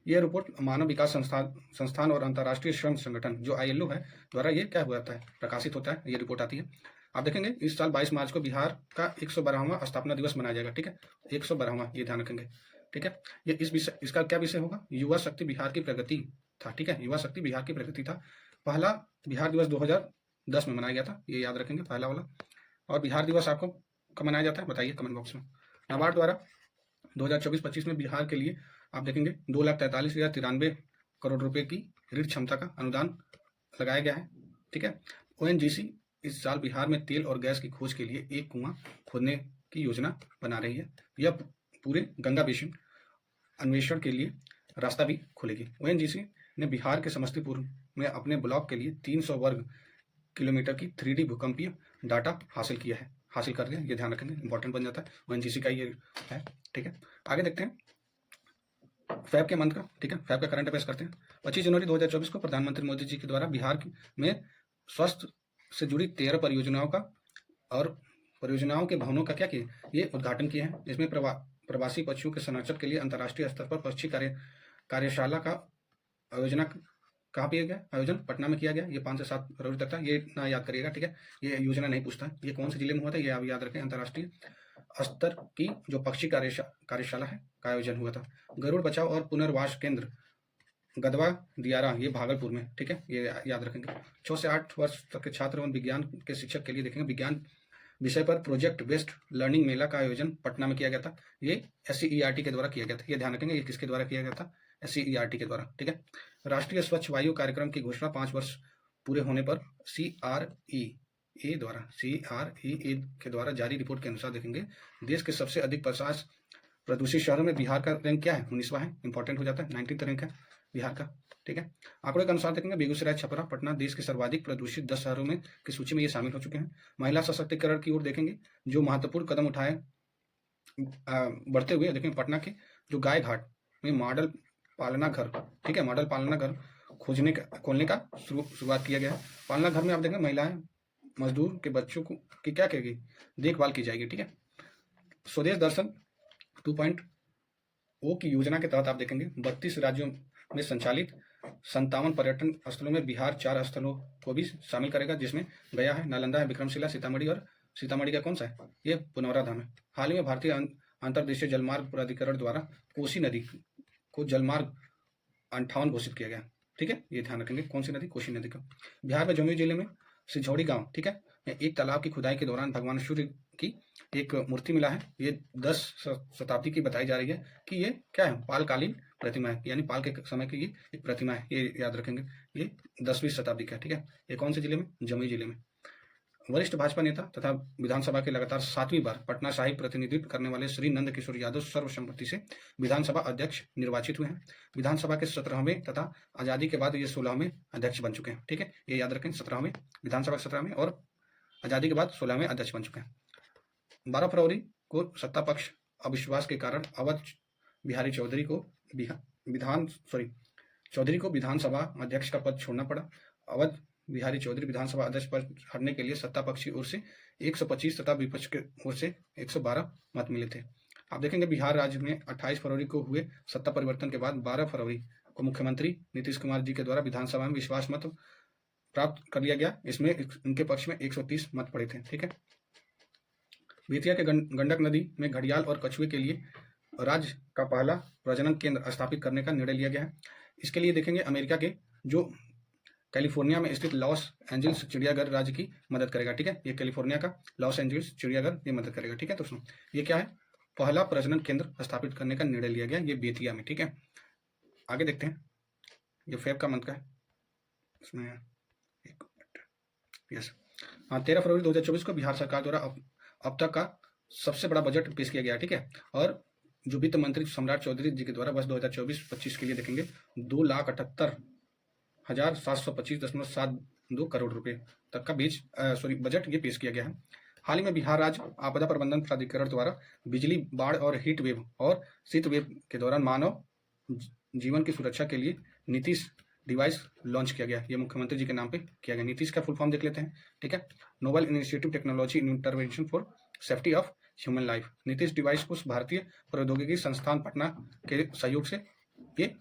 यह रिपोर्ट मानव विकास संस्थान और अंतर्राष्ट्रीय श्रम संगठन जो ILO है द्वारा ये क्या हुआ था, प्रकाशित होता है, ये रिपोर्ट आती है। आप देखेंगे इस साल 22 मार्च को बिहार का 112वां स्थापना दिवस मनाया जाएगा। ठीक है, 112वां, ये ध्यान रखेंगे। ठीक है, ये इस विषय, इसका क्या विषय होगा, युवा शक्ति बिहार की प्रगति था। ठीक है, युवा शक्ति बिहार की प्रगति था। पहला बिहार दिवस 2010 में मनाया गया था, ये याद रखेंगे, पहला वाला। और बिहार दिवस आपको कब मनाया जाता है, बताइए कमेंट बॉक्स में। नाबार्ड द्वारा 2024-25 में बिहार के लिए आप देखेंगे 2,43,093 करोड़ रुपए की ऋण क्षमता का अनुदान लगाया गया है। ठीक है, ONGC इस साल बिहार में तेल और गैस की खोज के लिए एक कुआं खोदने की योजना बना रही है। यह पूरे गंगा बेसिन अन्वेषण के लिए रास्ता भी खोलेगी। ONGC ने बिहार के समस्तीपुर में अपने ब्लॉक के लिए 300 वर्ग किलोमीटर की 3D भूकंपीय डाटा हासिल कर लिया, ये ध्यान रखेंगे, इंपॉर्टेंट बन जाता है, ONGC का ये है। ठीक है, आगे देखते हैं फैब के मंत्र का। ठीक है, फैब का करंट अफेयर्स करते हैं। 25 जनवरी 2024 को प्रधानमंत्री मोदी जी के द्वारा बिहार में स्वास्थ्य से जुड़ी 13 परियोजनाओं का और परियोजनाओं के भवनों का क्या किया, ये उद्घाटन किए हैं। इसमें प्रवासी पक्षियों के संरक्षण के लिए अंतर्राष्ट्रीय स्तर पर पक्षी कार्यशाला का आयोजना कहाँ किया गया, आयोजन पटना में किया गया। ये 5 से 7 फरवरी तक था, ये ना याद करिएगा। ठीक है, ये योजना नहीं पूछता है, ये कौन से जिले में हुआ था, ये आप याद रखें। अंतर्राष्ट्रीय स्तर की जो पक्षी कार्यशाला है का आयोजन हुआ था। गरुड़ बचाव और पुनर्वास केंद्र गदवा दियारा, ये भागलपुर में। ठीक है, ये याद रखेंगे। 6 से 8 वर्ष तक के छात्र एवं विज्ञान के शिक्षक के लिए देखेंगे विज्ञान विषय पर प्रोजेक्ट बेस्ड लर्निंग मेला का आयोजन पटना में किया गया था। ये SCERT के द्वारा किया गया था, ये ध्यान रखेंगे, ये किसके द्वारा किया गया था, SCERT के द्वारा। ठीक है, राष्ट्रीय स्वच्छ वायु कार्यक्रम की घोषणा 5 वर्ष पूरे होने पर CREA के द्वारा जारी रिपोर्ट के अनुसार देखेंगे देश के सबसे अधिक 50 प्रदूषित शहरों में बिहार का रैंक क्या है, 19वां है, इंपॉर्टेंट हो जाता है, 19th रैंक है बिहार का। ठीक है, आंकड़ों के अनुसार देखेंगे बेगूसराय, छपरा, पटना देश के सर्वाधिक प्रदूषित 10 शहरों में की सूची में ये शामिल हो चुके हैं। महिला सशक्तिकरण की ओर देखेंगे जो महत्वपूर्ण कदम उठाए बढ़ते हुए, देखेंगे पटना के जो गाय घाट में मॉडल पालना घर, ठीक है, मॉडल पालना घर खोलने का शुरुआत किया गया है। पालना घर में आप देखेंगे महिलाएं मजदूर के बच्चों को की क्या करेगी, देखभाल की जाएगी। ठीक है, स्वदेश दर्शन 2.0 की योजना के तहत आप देखेंगे 32 राज्यों में संचालित 57 पर्यटन स्थलों में बिहार 4 स्थलों को भी शामिल करेगा, जिसमें गया है, नालंदा है, विक्रमशिला, सीतामढ़ी, और सीतामढ़ी का कौन सा है, ये पुनौरा धाम है। हाल ही में भारतीय अंतर्देशीय जलमार्ग प्राधिकरण द्वारा कोसी नदी को जलमार्ग 58 घोषित किया गया। ठीक है, ये ध्यान रखेंगे, कौन सी नदी, कोसी नदी का। बिहार में जमुई जिले में सिझौड़ी गांव, ठीक है, एक तालाब की खुदाई के दौरान भगवान सूर्य की एक मूर्ति मिला है। ये 10 शताब्दी की बताई जा रही है कि ये क्या है, पालकालीन प्रतिमा है, यानी पाल के समय की ये एक प्रतिमा है, ये याद रखेंगे। ये 10वीं शताब्दी का। ठीक है, ये कौन से जिले में, जमुई जिले में। वरिष्ठ भाजपा नेता तथा विधानसभा के लगातार 7वीं बार पटना साहिब प्रतिनिधित्व करने वाले श्री नंद किशोर यादव सर्वसम्मति से विधानसभा अध्यक्ष निर्वाचित हुए हैं। विधानसभा के 17वें तथा आजादी के बाद ये 16वें अध्यक्ष बन चुके हैं। ठीक है, ये याद रखें, 17वें विधानसभा 17वें और आजादी के बाद 16वें अध्यक्ष बन चुके हैं। 12 फरवरी को सत्ता पक्ष अविश्वास के कारण अवध बिहारी चौधरी को विधानसभा अध्यक्ष का पद छोड़ना पड़ा। अवध बिहारी चौधरी विधानसभा अध्यक्ष पद हटने के लिए सत्ता पक्ष की ओर से 125 तथा विपक्ष की ओर से 112 मत मिले थे। आप देखेंगे बिहार राज्य में 28 फरवरी को हुए सत्ता परिवर्तन के बाद 12 फरवरी को मुख्यमंत्री नीतीश कुमार जी के द्वारा विधानसभा में विश्वास मत प्राप्त कर लिया गया। इसमें इनके पक्ष में 130 मत पड़े थे। ठीक है, बेतिया के गंडक नदी में घड़ियाल और कछुए के लिए राज्य का पहला प्रजनन केंद्र स्थापित करने का निर्णय लिया गया है। इसके लिए देखेंगे अमेरिका के जो कैलिफोर्निया में स्थित लॉस एंजल्स चिड़ियाघर राज्य की मदद करेगा। ठीक है, ये कैलिफोर्निया का लॉस एंजल्स चिड़ियाघर ये मदद करेगा। ठीक है, तो सुनो, ये क्या है, पहला प्रजनन केंद्र स्थापित करने का निर्णय लिया गया, ये बेतिया में। ठीक है, आगे देखते हैं, ये फेब का मंथ का है, इसमें एक मिनट, यस हाँ, 13 फरवरी 2024 को बिहार सरकार द्वारा अब तक का सबसे बड़ा बजट पेश किया गया। ठीक है, और जो वित्त मंत्री सम्राट चौधरी जी के द्वारा वर्ष 2024-25 के लिए देखेंगे 2,78,725.72 करोड़ रुपए तक का बजट ये पेश किया गया है। हाल ही में बिहार राज्य आपदा प्रबंधन प्राधिकरण द्वारा बिजली, बाढ़ और हीट वेव और शीत वेव के दौरान मानव जीवन की सुरक्षा के लिए नीतीश डिवाइस लॉन्च किया गया। ये मुख्यमंत्री जी के नाम पे किया गया। नीतीश का फुल फॉर्म देख लेते हैं। ठीक है, noble initiative technology intervention for safety of human life. Nitish device को भारतीय प्रौद्योगिकी संस्थान पटना के सहयोग से ये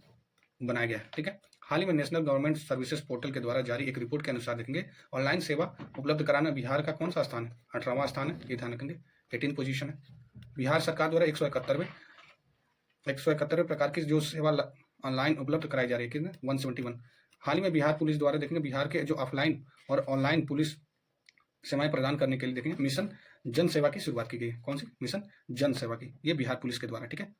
बनाया गया है। ठीक है, हाल ही में नेशनल गवर्नमेंट सर्विसेज पोर्टल के द्वारा जारी एक रिपोर्ट के अनुसार देखेंगे ऑनलाइन सेवा उपलब्ध कराना बिहार का कौन सा स्थान है, 18वां स्थान है, ये ध्यान रखेंगे, 18 पोजीशन है। बिहार सरकार द्वारा 171वें प्रकार की जो सेवा ऑनलाइन उपलब्ध कराई जा रही है, 171। हाल ही में बिहार पुलिस द्वारा देखेंगे बिहार के जो ऑफलाइन और ऑनलाइन पुलिस सेवाएं प्रदान करने के लिए देखेंगे मिशन जन सेवा की शुरुआत की गई है। कौन सी, मिशन जन सेवा की, ये बिहार पुलिस के द्वारा। ठीक है,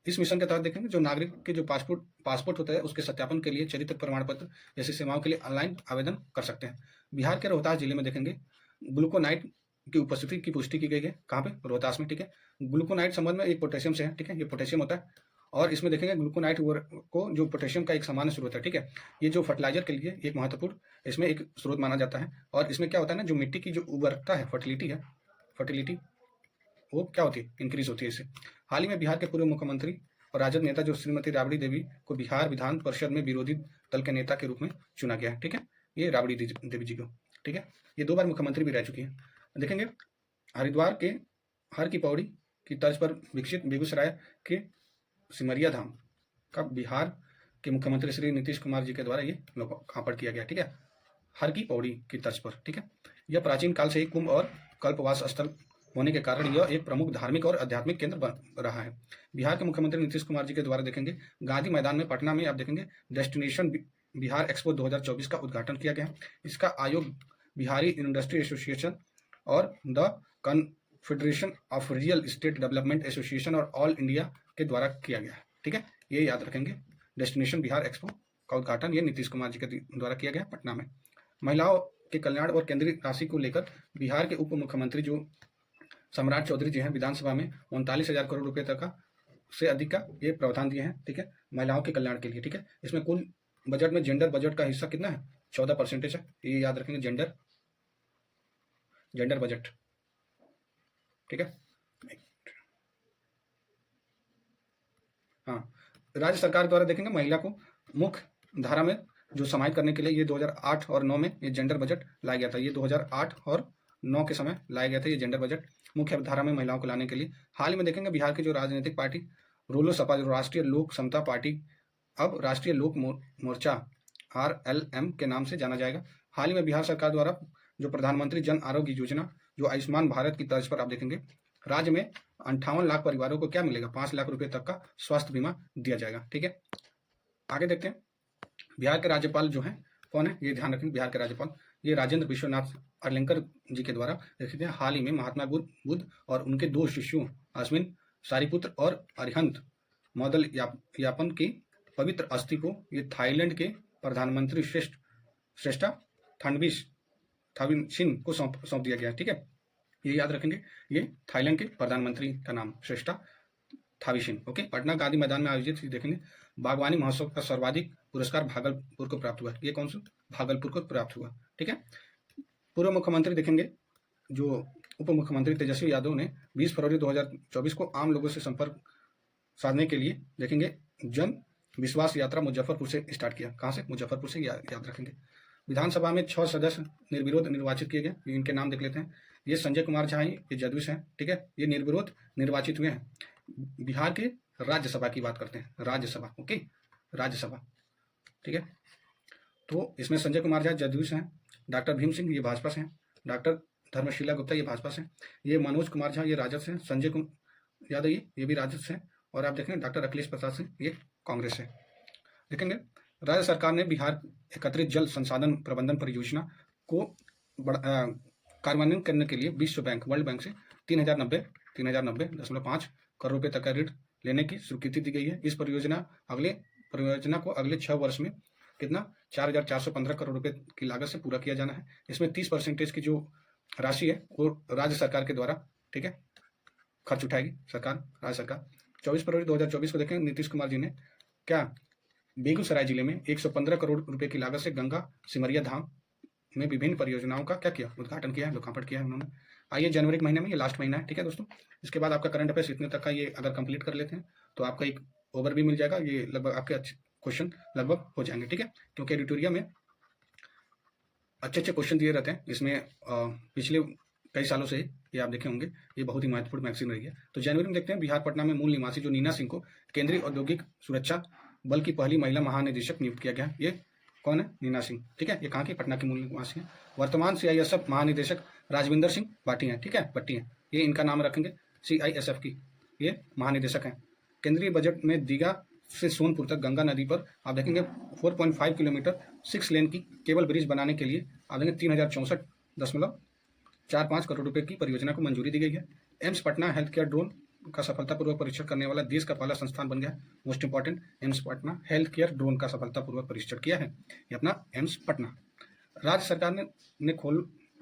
इस मिशन के तहत देखेंगे जो नागरिक के जो पासपोर्ट होता है उसके सत्यापन के लिए चरित्र प्रमाण पत्र जैसी सेवाओं के लिए ऑनलाइन आवेदन कर सकते हैं। बिहार के रोहतास जिले में देखेंगे ग्लूकोनाइट की उपस्थिति की पुष्टि की गई है। कहाँ पे, रोहतास में। ठीक है, ग्लूकोनाइट संबंध में एक पोटेशियम से है। ठीक है, ये पोटेशियम होता है और इसमें देखेंगे ग्लूकोनाइट को जो पोटेशियम का एक सामान्य स्रोत है। ठीक है, ये जो फर्टिलाइजर के लिए एक महत्वपूर्ण इसमें एक स्रोत माना जाता है। और इसमें क्या होता है ना, जो मिट्टी की जो उर्वरकता है, फर्टिलिटी वो क्या होती है, इंक्रीज होती है इससे। हाल ही में बिहार के पूर्व मुख्यमंत्री और राजद नेता जो श्रीमती राबड़ी देवी को बिहार विधान परिषद में विरोधी दल के नेता के रूप में चुना गया है। ठीक है, ये राबड़ी देवी जी को। ठीक है, ये 2 बार मुख्यमंत्री भी रह चुकी है। देखेंगे हरिद्वार के हर की पौड़ी की तर्ज पर विकसित बेगूसराय के सिमरिया धाम का बिहार के मुख्यमंत्री श्री नीतीश कुमार जी के द्वारा ये लोकार्पण किया गया। ठीक है, हर की पौड़ी की तर्ज पर। ठीक है, यह प्राचीन काल से एक कुंभ और कल्पवास स्थल होने के कारण यह एक प्रमुख धार्मिक और आध्यात्मिक केंद्र बन रहा है। बिहार के मुख्यमंत्री नीतीश कुमार जी के द्वारा देखेंगे गांधी मैदान में पटना में आप देखेंगे डेस्टिनेशन बिहार एक्सपो 2024 का उद्घाटन किया गया। इसका आयोग बिहारी इंडस्ट्री एसोसिएशन और the confederation of real estate development association और ऑल इंडिया के द्वारा किया गया है। ठीक है, ये याद रखेंगे, डेस्टिनेशन बिहार एक्सपो का उद्घाटन ये नीतीश कुमार जी के द्वारा किया गया पटना में। महिलाओं के कल्याण और केंद्रीय राशि को लेकर बिहार के उप मुख्यमंत्री जो सम्राट चौधरी जी हैं विधानसभा में 39,000 करोड़ रुपए तक का से अधिक का ये प्रावधान दिए हैं, ठीक है, महिलाओं के कल्याण के लिए, ठीक है। इसमें कुल बजट में जेंडर बजट का हिस्सा कितना है, 14% है, ये याद रखेंगे, जेंडर जेंडर बजट, ठीक है। हाँ, राज्य सरकार द्वारा देखेंगे महिला को मुख्य धारा में जो समाहित करने के लिए ये 2008 और 9 में ये जेंडर बजट लाया गया था। ये 2008 और 9 के समय लाया गया था ये जेंडर बजट, मुख्य धारा में महिलाओं को लाने के लिए। हाल ही में देखेंगे बिहार की जो राजनीतिक पार्टी रोलोसपा, जो राष्ट्रीय लोक समता पार्टी, अब राष्ट्रीय लोक मोर्चा RLM के नाम से जाना जाएगा। हाल ही में बिहार सरकार द्वारा जो प्रधानमंत्री जन आरोग्य योजना, जो आयुष्मान भारत की तर्ज पर आप देखेंगे, राज्य में 58 लाख परिवारों को क्या मिलेगा, 5 लाख रुपए तक का स्वास्थ्य बीमा दिया जाएगा, ठीक है। आगे देखते हैं, बिहार के राज्यपाल जो हैं कौन है, ये ध्यान रखेंगे, बिहार के राज्यपाल ये राजेंद्र विश्वनाथ अर्लेकर जी के द्वारा देखते हैं। हाल ही में महात्मा बुद्ध और उनके 2 शिष्यों अश्विन सारीपुत्र और अरिहंत मौदल यापन की पवित्र अस्थि को ये थाईलैंड के प्रधानमंत्री श्रेष्ठा थाविसिन को सौंप दिया गया, ठीक है। ये याद रखेंगे, ये थाईलैंड के प्रधानमंत्री का नाम श्रेष्ठा थाविसिन, ओके। पटना गांधी मैदान में आयोजित देखेंगे बागवानी महोत्सव का सर्वाधिक पुरस्कार भागलपुर को प्राप्त हुआ। ये कौन सा, भागलपुर को प्राप्त हुआ, ठीक है। पूर्व मुख्यमंत्री देखेंगे जो उप मुख्यमंत्री तेजस्वी यादव ने 20 फरवरी 2024 को आम लोगों से संपर्क साधने के लिए देखेंगे जन विश्वास यात्रा मुजफ्फरपुर से स्टार्ट किया। कहाँ से, मुजफ्फरपुर से, याद रखेंगे। विधानसभा में 6 सदस्य निर्विरोध निर्वाचित किए गए, इनके नाम देख लेते हैं। ये संजय कुमार झा, ये जदयू से हैं, ठीक है, ये निर्विरोध निर्वाचित हुए हैं। बिहार के राज्यसभा की बात करते हैं, राज्यसभा, ओके, राज्यसभा, ठीक है। तो इसमें संजय कुमार झा जदयू से हैं, डॉक्टर भीम सिंह ये भाजपा से हैं, डॉक्टर धर्मशीला गुप्ता ये भाजपा से हैं, ये मनोज कुमार झा ये राजद से हैं, संजय यादव ये भी राजद से हैं, और आप देखेंगे डॉक्टर अखिलेश प्रसाद सिंह ये कांग्रेस से। देखेंगे राज्य सरकार ने बिहार एकत्रित जल संसाधन प्रबंधन परियोजना को कार्यान्वयन करने के लिए विश्व बैंक, वर्ल्ड बैंक से 3090.5 करोड़ रुपए तक का ऋण लेने की स्वीकृति दी गई है। इस परियोजना को अगले 6 वर्ष में कितना, 4415 करोड़ रुपए की लागत से पूरा किया जाना है। इसमें 30% की जो राशि है वो राज्य सरकार के द्वारा, ठीक है, खर्च उठाएगी सरकार, राज्य सरकार। 24 फरवरी 2024 को देखें, नीतीश कुमार जी ने क्या बेगूसराय जिले में 115 करोड़ रुपए की लागत से गंगा सिमरिया धाम में विभिन्न परियोजनाओं का क्या किया, उद्घाटन किया है, लोकार्पण किया है उन्होंने। आइए जनवरी के महीने में, ये लास्ट महीना है, ठीक है दोस्तों। इसके बाद आपका करंट अफेयर्स इतने तक का ये अगर कंप्लीट कर लेते हैं तो आपका एक ओवर भी मिल जाएगा, ये लगभग आपके अच्छे क्वेश्चन लगभग हो जाएंगे, ठीक है। क्योंकि एडिटोरिया में अच्छे क्वेश्चन दिए रहते हैं, इसमें पिछले कई सालों से ये आप देखे होंगे, ये बहुत ही महत्वपूर्ण मैगजीन रही है। तो जनवरी में देखते हैं, बिहार पटना में मूल निवासी जो नीना सिंह को केंद्रीय औद्योगिक सुरक्षा बल की पहली महिला महानिदेशक नियुक्त किया गया। ये कौन है, नीना सिंह, ठीक है, ये कहाँ की, पटना के मूल निवासी हैं। वर्तमान CISF महानिदेशक राजविंदर सिंह भाटी हैं, ठीक है, भट्टी हैं, ये इनका नाम रखेंगे, CISF की ये महानिदेशक हैं। केंद्रीय बजट में दीघा से सोनपुर तक गंगा नदी पर आप देखेंगे 4.5 किलोमीटर 6 लेन की केबल ब्रिज बनाने के लिए आप देखेंगे 3064.45 करोड़ रुपए की परियोजना को मंजूरी दी गई है। AIIMS Patna health care drone का सफलतापूर्वक परीक्षण करने वाला देश का पहला संस्थान बन गया। Most important, AIIMS Patna health care drone का सफलतापूर्वक परीक्षण किया है, ये अपना एम्स पटना। राज्य सरकार ने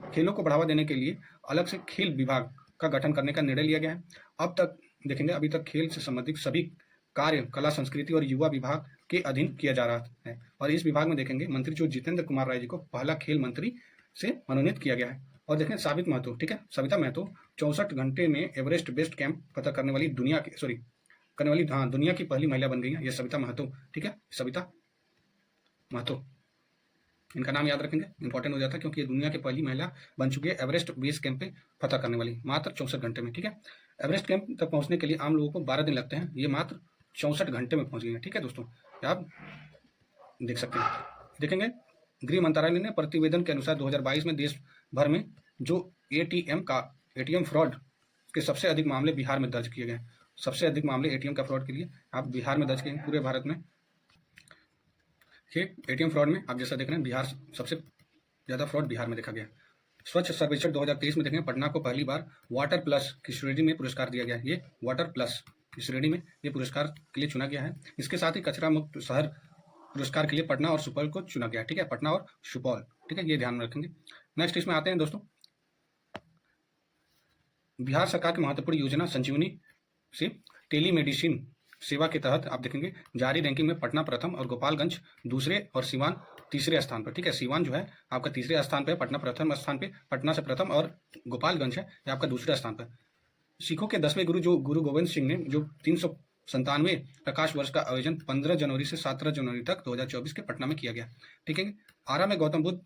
खेलों को बढ़ावा देने के लिए अलग से खेल विभाग का गठन करने का निर्णय लिया गया है। अब तक देखेंगे, अभी तक खेल से संबंधित सभी कार्य कला संस्कृति और युवा विभाग के अधीन किया जा रहा है, और इस विभाग में देखेंगे मंत्री जो जितेंद्र कुमार राय जी को पहला खेल मंत्री से मनोनीत किया गया है। और देखें सविता महतो, ठीक है, सविता महतो 64 घंटे में एवरेस्ट बेस कैंप फतह करने वाली दुनिया की पहली महिला बन गई है, ये सविता महतो, ठीक है, सविता महतो, इनका नाम याद रखेंगे, इंपॉर्टेंट हो जाता है क्योंकि ये दुनिया की पहली महिला बन चुकी है एवरेस्ट बेस कैंप पे फतह करने वाली, मात्र 64 घंटे में, ठीक है। एवरेस्ट कैंप तक पहुंचने के लिए आम लोगों को 12 दिन लगते हैं, ये मात्र 64 घंटे में पहुंच गई है, ठीक है दोस्तों, आप देख सकते हैं। देखेंगे गृह मंत्रालय ने प्रतिवेदन के अनुसार 2022 में देश भर में जो ATM फ्रॉड के सबसे अधिक मामले बिहार में दर्ज किए गए। सबसे अधिक मामले ATM का फ्रॉड के लिए आप बिहार में दर्ज किए पूरे भारत में। ATM फ्रॉड में आप जैसा देख रहे हैं, बिहार सबसे ज़्यादा फ्रॉड बिहार में देखा गया। स्वच्छ सर्वेक्षण 2023 में देखेंगे पटना को पहली बार वाटर प्लस की श्रेणी में पुरस्कार दिया गया है। ये वाटर प्लस की श्रेणी में ये पुरस्कार के लिए चुना गया है। इसके साथ ही कचरा मुक्त शहर पुरस्कार के लिए पटना और सुपौल को चुना गया, ठीक है, पटना और सुपौल, ठीक है, ये ध्यान में रखेंगे। नेक्स्ट इसमें आते हैं दोस्तों, बिहार सरकार की महत्वपूर्ण योजना संजीवनी से टेलीमेडिसिन सेवा के तहत आप देखेंगे जारी रैंकिंग में पटना प्रथम और गोपालगंज दूसरे और सीवान तीसरे स्थान पर, ठीक है। सीवान जो है आपका तीसरे स्थान पर, पटना प्रथम स्थान पे, पटना से प्रथम, और गोपालगंज है ये आपका दूसरे स्थान पर। सिखों के 10वें गुरु जो गुरु गोविंद सिंह ने जो 397वें प्रकाश वर्ष का आयोजन 15 जनवरी से 17 जनवरी तक 2024 के पटना में किया गया, ठीक है। आरा में गौतम बुद्ध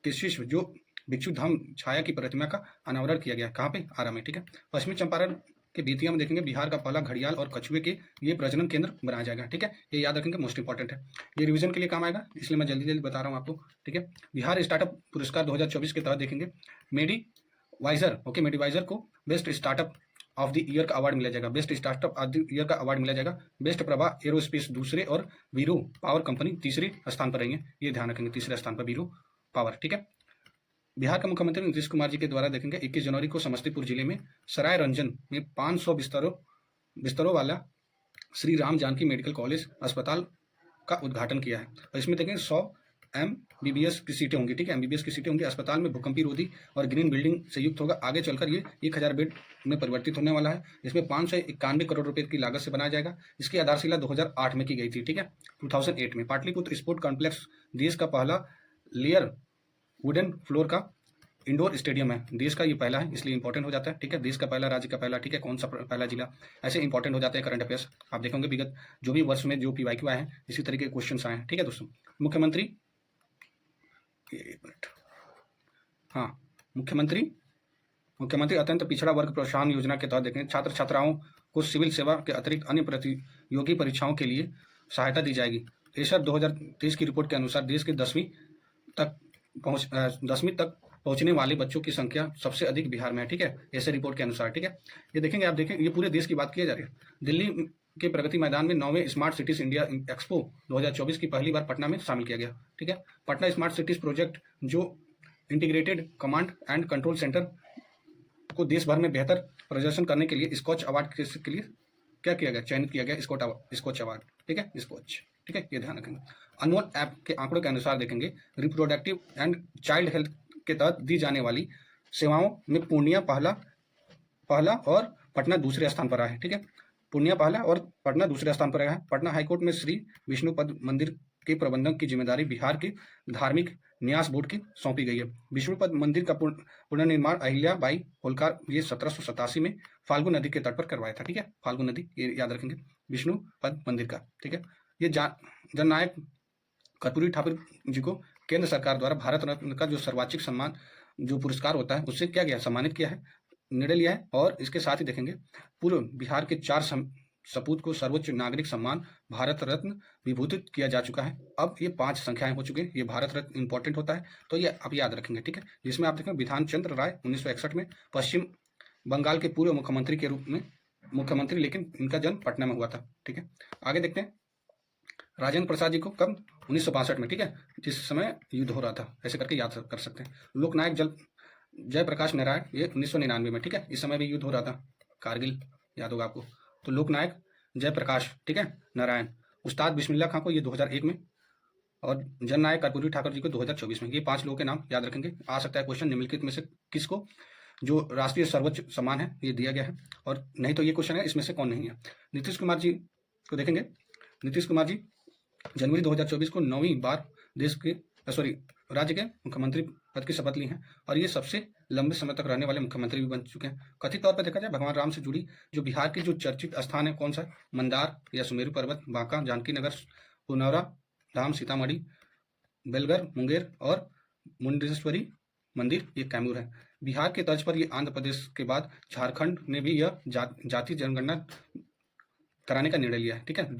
के शिष्य जो भिक्षु धाम छाया की प्रतिमा का अनावरण किया गया, कहाँ पे? आरा में, ठीक है। पश्चिमी चंपारण के बेतिया में देखेंगे बिहार का पहला घड़ियाल और कछुए के ये प्रजनन केंद्र बनाया जाएगा, ठीक है। ये याद रखेंगे, मोस्ट इंपॉर्टेंट है, ये रिवीजन के लिए काम आएगा, इसलिए मैं जल्दी जल्दी बता रहा हूँ आपको, ठीक है। बिहार स्टार्टअप पुरस्कार 2024 के तहत देखेंगे मेडिवाइजर, ओके, मेडिवाइजर को best startup of the year का अवार्ड मिला जाएगा, best startup of the year का अवार्ड मिला जाएगा। बेस्ट प्रभा एरोस्पेस दूसरे और वीरू पावर कंपनी तीसरे स्थान पर रहेंगे, ये ध्यान रखेंगे, तीसरे स्थान पर वीरू पावर, ठीक है। बिहार के मुख्यमंत्री नीतीश कुमार जी के द्वारा देखेंगे 21 जनवरी को समस्तीपुर जिले में सराय रंजन में 500 बिस्तरों वाला श्री राम जानकी मेडिकल कॉलेज अस्पताल का उद्घाटन किया है, और इसमें देखेंगे 100 MBBS की सीटें होंगी, ठीक है। MBBS की सीटें होंगी। अस्पताल में भूकंपी रोधी और ग्रीन बिल्डिंग से युक्त होगा, आगे चलकर ये 1000 बेड में परिवर्तित होने वाला है। इसमें 591 करोड़ रुपए की लागत से बनाया जाएगा। इसकी आधारशिला 2008 में की गई थी, ठीक है, 2008 में। पाटलिपुत्र स्पोर्ट कॉम्प्लेक्स देश का पहला लेयर वुडन फ्लोर का इंडोर स्टेडियम है, देश का ये पहला है, इसलिए इंपॉर्टेंट हो जाता है, ठीक है। देश का पहला, राज्य का पहला, ठीक है। कौन सा पहला जिला, ऐसे इंपॉर्टेंट हो जाते हैं करंट अफेयर्स। आप देखेंगे विगत जो भी वर्ष में जो PYQ आए हैं इसी तरीके के क्वेश्चन आए हैं, ठीक है दोस्तों। मुख्यमंत्री, एक मिनट, हाँ, मुख्यमंत्री अत्यंत पिछड़ा वर्ग प्रोत्साहन योजना के तहत देखें छात्र छात्राओं को सिविल सेवा के अतिरिक्त अन्य प्रतियोगी परीक्षाओं के लिए सहायता दी जाएगी। एशर 2023 की रिपोर्ट के अनुसार देश के 10वीं तक पहुंचने वाले बच्चों की संख्या सबसे अधिक बिहार में है, ठीक है, ऐसे रिपोर्ट के अनुसार, ठीक है। ये देखेंगे, आप देखें, ये पूरे देश की बात की जा रही है। दिल्ली के प्रगति मैदान में 9वें स्मार्ट सिटीज इंडिया एक्सपो 2024 की पहली बार पटना में शामिल किया गया, ठीक है। पटना स्मार्ट सिटीज प्रोजेक्ट जो integrated command and control centre को देश भर में बेहतर प्रदर्शन करने के लिए स्कॉच अवार्ड के लिए क्या किया गया, चयनित किया गया, स्कॉच अवार्ड, ठीक है, स्कॉच, ठीक है, ये ध्यान रखेंगे। अनमोल ऐप के आंकड़ों के अनुसार देखेंगे रिप्रोडक्टिव एंड चाइल्ड हेल्थ के तहत दी जाने वाली सेवाओं में पूर्णिया पहला और पटना दूसरे स्थान पर रहा है, ठीक है। पूर्णिया पहला और पटना दूसरे स्थान पर रहा है। पटना हाईकोर्ट में श्री विष्णुपद मंदिर के प्रबंधन की जिम्मेदारी बिहार के धार्मिक न्यास बोर्ड की सौंपी गई है। विष्णुपद मंदिर का पुनर्निर्माण अहिल्या बाई होलकर ये 1787 में फाल्गु नदी के तट पर करवाया था, ठीक है, फाल्गु नदी, ये याद रखेंगे, विष्णुपद मंदिर का, ठीक है। ये जननायक कर्पूरी ठाकुर जी को केंद्र सरकार द्वारा भारत रत्न का जो सर्वोच्च सम्मान जो पुरस्कार होता है उससे क्या गया, सम्मानित किया है, निर्णय लिया है। और इसके साथ ही देखेंगे पूर्व बिहार के 4 सपूत को सर्वोच्च नागरिक सम्मान भारत रत्न विभूषित किया जा चुका है। अब ये 5 संख्याएं हो चुकी हैं। ये भारत रत्न इंपॉर्टेंट होता है, तो ये आप याद रखेंगे, ठीक है। जिसमें आप देखेंगे विधान चंद्र राय 1961 में पश्चिम बंगाल के पूर्व मुख्यमंत्री के रूप में मुख्यमंत्री, लेकिन इनका जन्म पटना में हुआ था, ठीक है। आगे देखते हैं, राजेंद्र प्रसाद जी को कब, 1962 में, ठीक है, जिस समय युद्ध हो रहा था, ऐसे करके याद कर सकते हैं। लोकनायक जयप्रकाश नारायण ये 1999 में, ठीक है, इस समय भी युद्ध हो रहा था, कारगिल, याद होगा आपको। तो लोकनायक जयप्रकाश, ठीक है, नारायण। उस्ताद बिस्मिल्लाह खां को ये 2001 में, और जननायक कर्पूरी ठाकुर जी को 2024 में। ये 5 लोगों के नाम याद रखेंगे। आ सकता है क्वेश्चन, निम्नलिखित में से किसको जो राष्ट्रीय सर्वोच्च सम्मान है ये दिया गया है, और नहीं तो ये क्वेश्चन है इसमें से कौन नहीं है। नीतीश कुमार जी को देखेंगे, नीतीश कुमार जी जनवरी 2024 को 9वीं बार राज्य के मुख्यमंत्री पद की शपथ ली हैं, और ये सबसे लंबे समय तक रहने वाले मुख्यमंत्री भी बन चुके हैं। कथित तौर पर देखा जाए भगवान राम से जुड़ी जो बिहार की जो चर्चित स्थान है कौन सा, मंदार या सुमेरु पर्वत, बांका, जानकी नगर, पुनौरा धाम, सीतामढ़ी, बेलगर, मुंगेर और मुंडेश्वरी मंदिर, ये कैमूर है। बिहार के तर्ज पर ये आंध्र प्रदेश के बाद झारखंड ने भी यह जाति जनगणना कराने का निर्णय लिया है, ठीक है।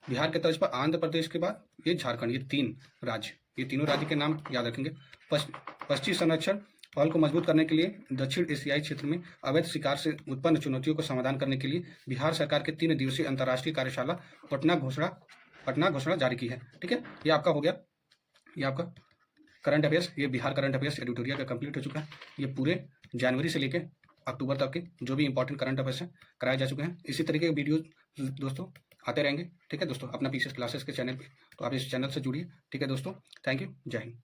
बिहार के तर्ज पर आंध्र प्रदेश के बाद ये झारखंड, ये 3 राज्य, ये तीनों राज्य के नाम याद रखेंगे। पश्चिमी संरक्षण पहल को मजबूत करने के लिए दक्षिण एशियाई क्षेत्र में अवैध शिकार से उत्पन्न चुनौतियों को समाधान करने के लिए बिहार सरकार के 3 दिवसीय अंतर्राष्ट्रीय कार्यशाला पटना घोषणा जारी की है, ठीक है। ये आपका हो गया, ये आपका करंट अफेयर्स, ये बिहार करंट अफेयर्स एडिटोरियल का कंप्लीट हो चुका है। ये पूरे जनवरी से लेकर अक्टूबर तक के जो भी इंपॉर्टेंट करंट अफेयर्स हैं कराए जा चुके हैं। इसी तरीके के वीडियो दोस्तों आते रहेंगे, ठीक है दोस्तों, अपना PCS क्लासेस के चैनल पे, तो आप इस चैनल से जुड़िए, ठीक है दोस्तों। थैंक यू, जय हिंद।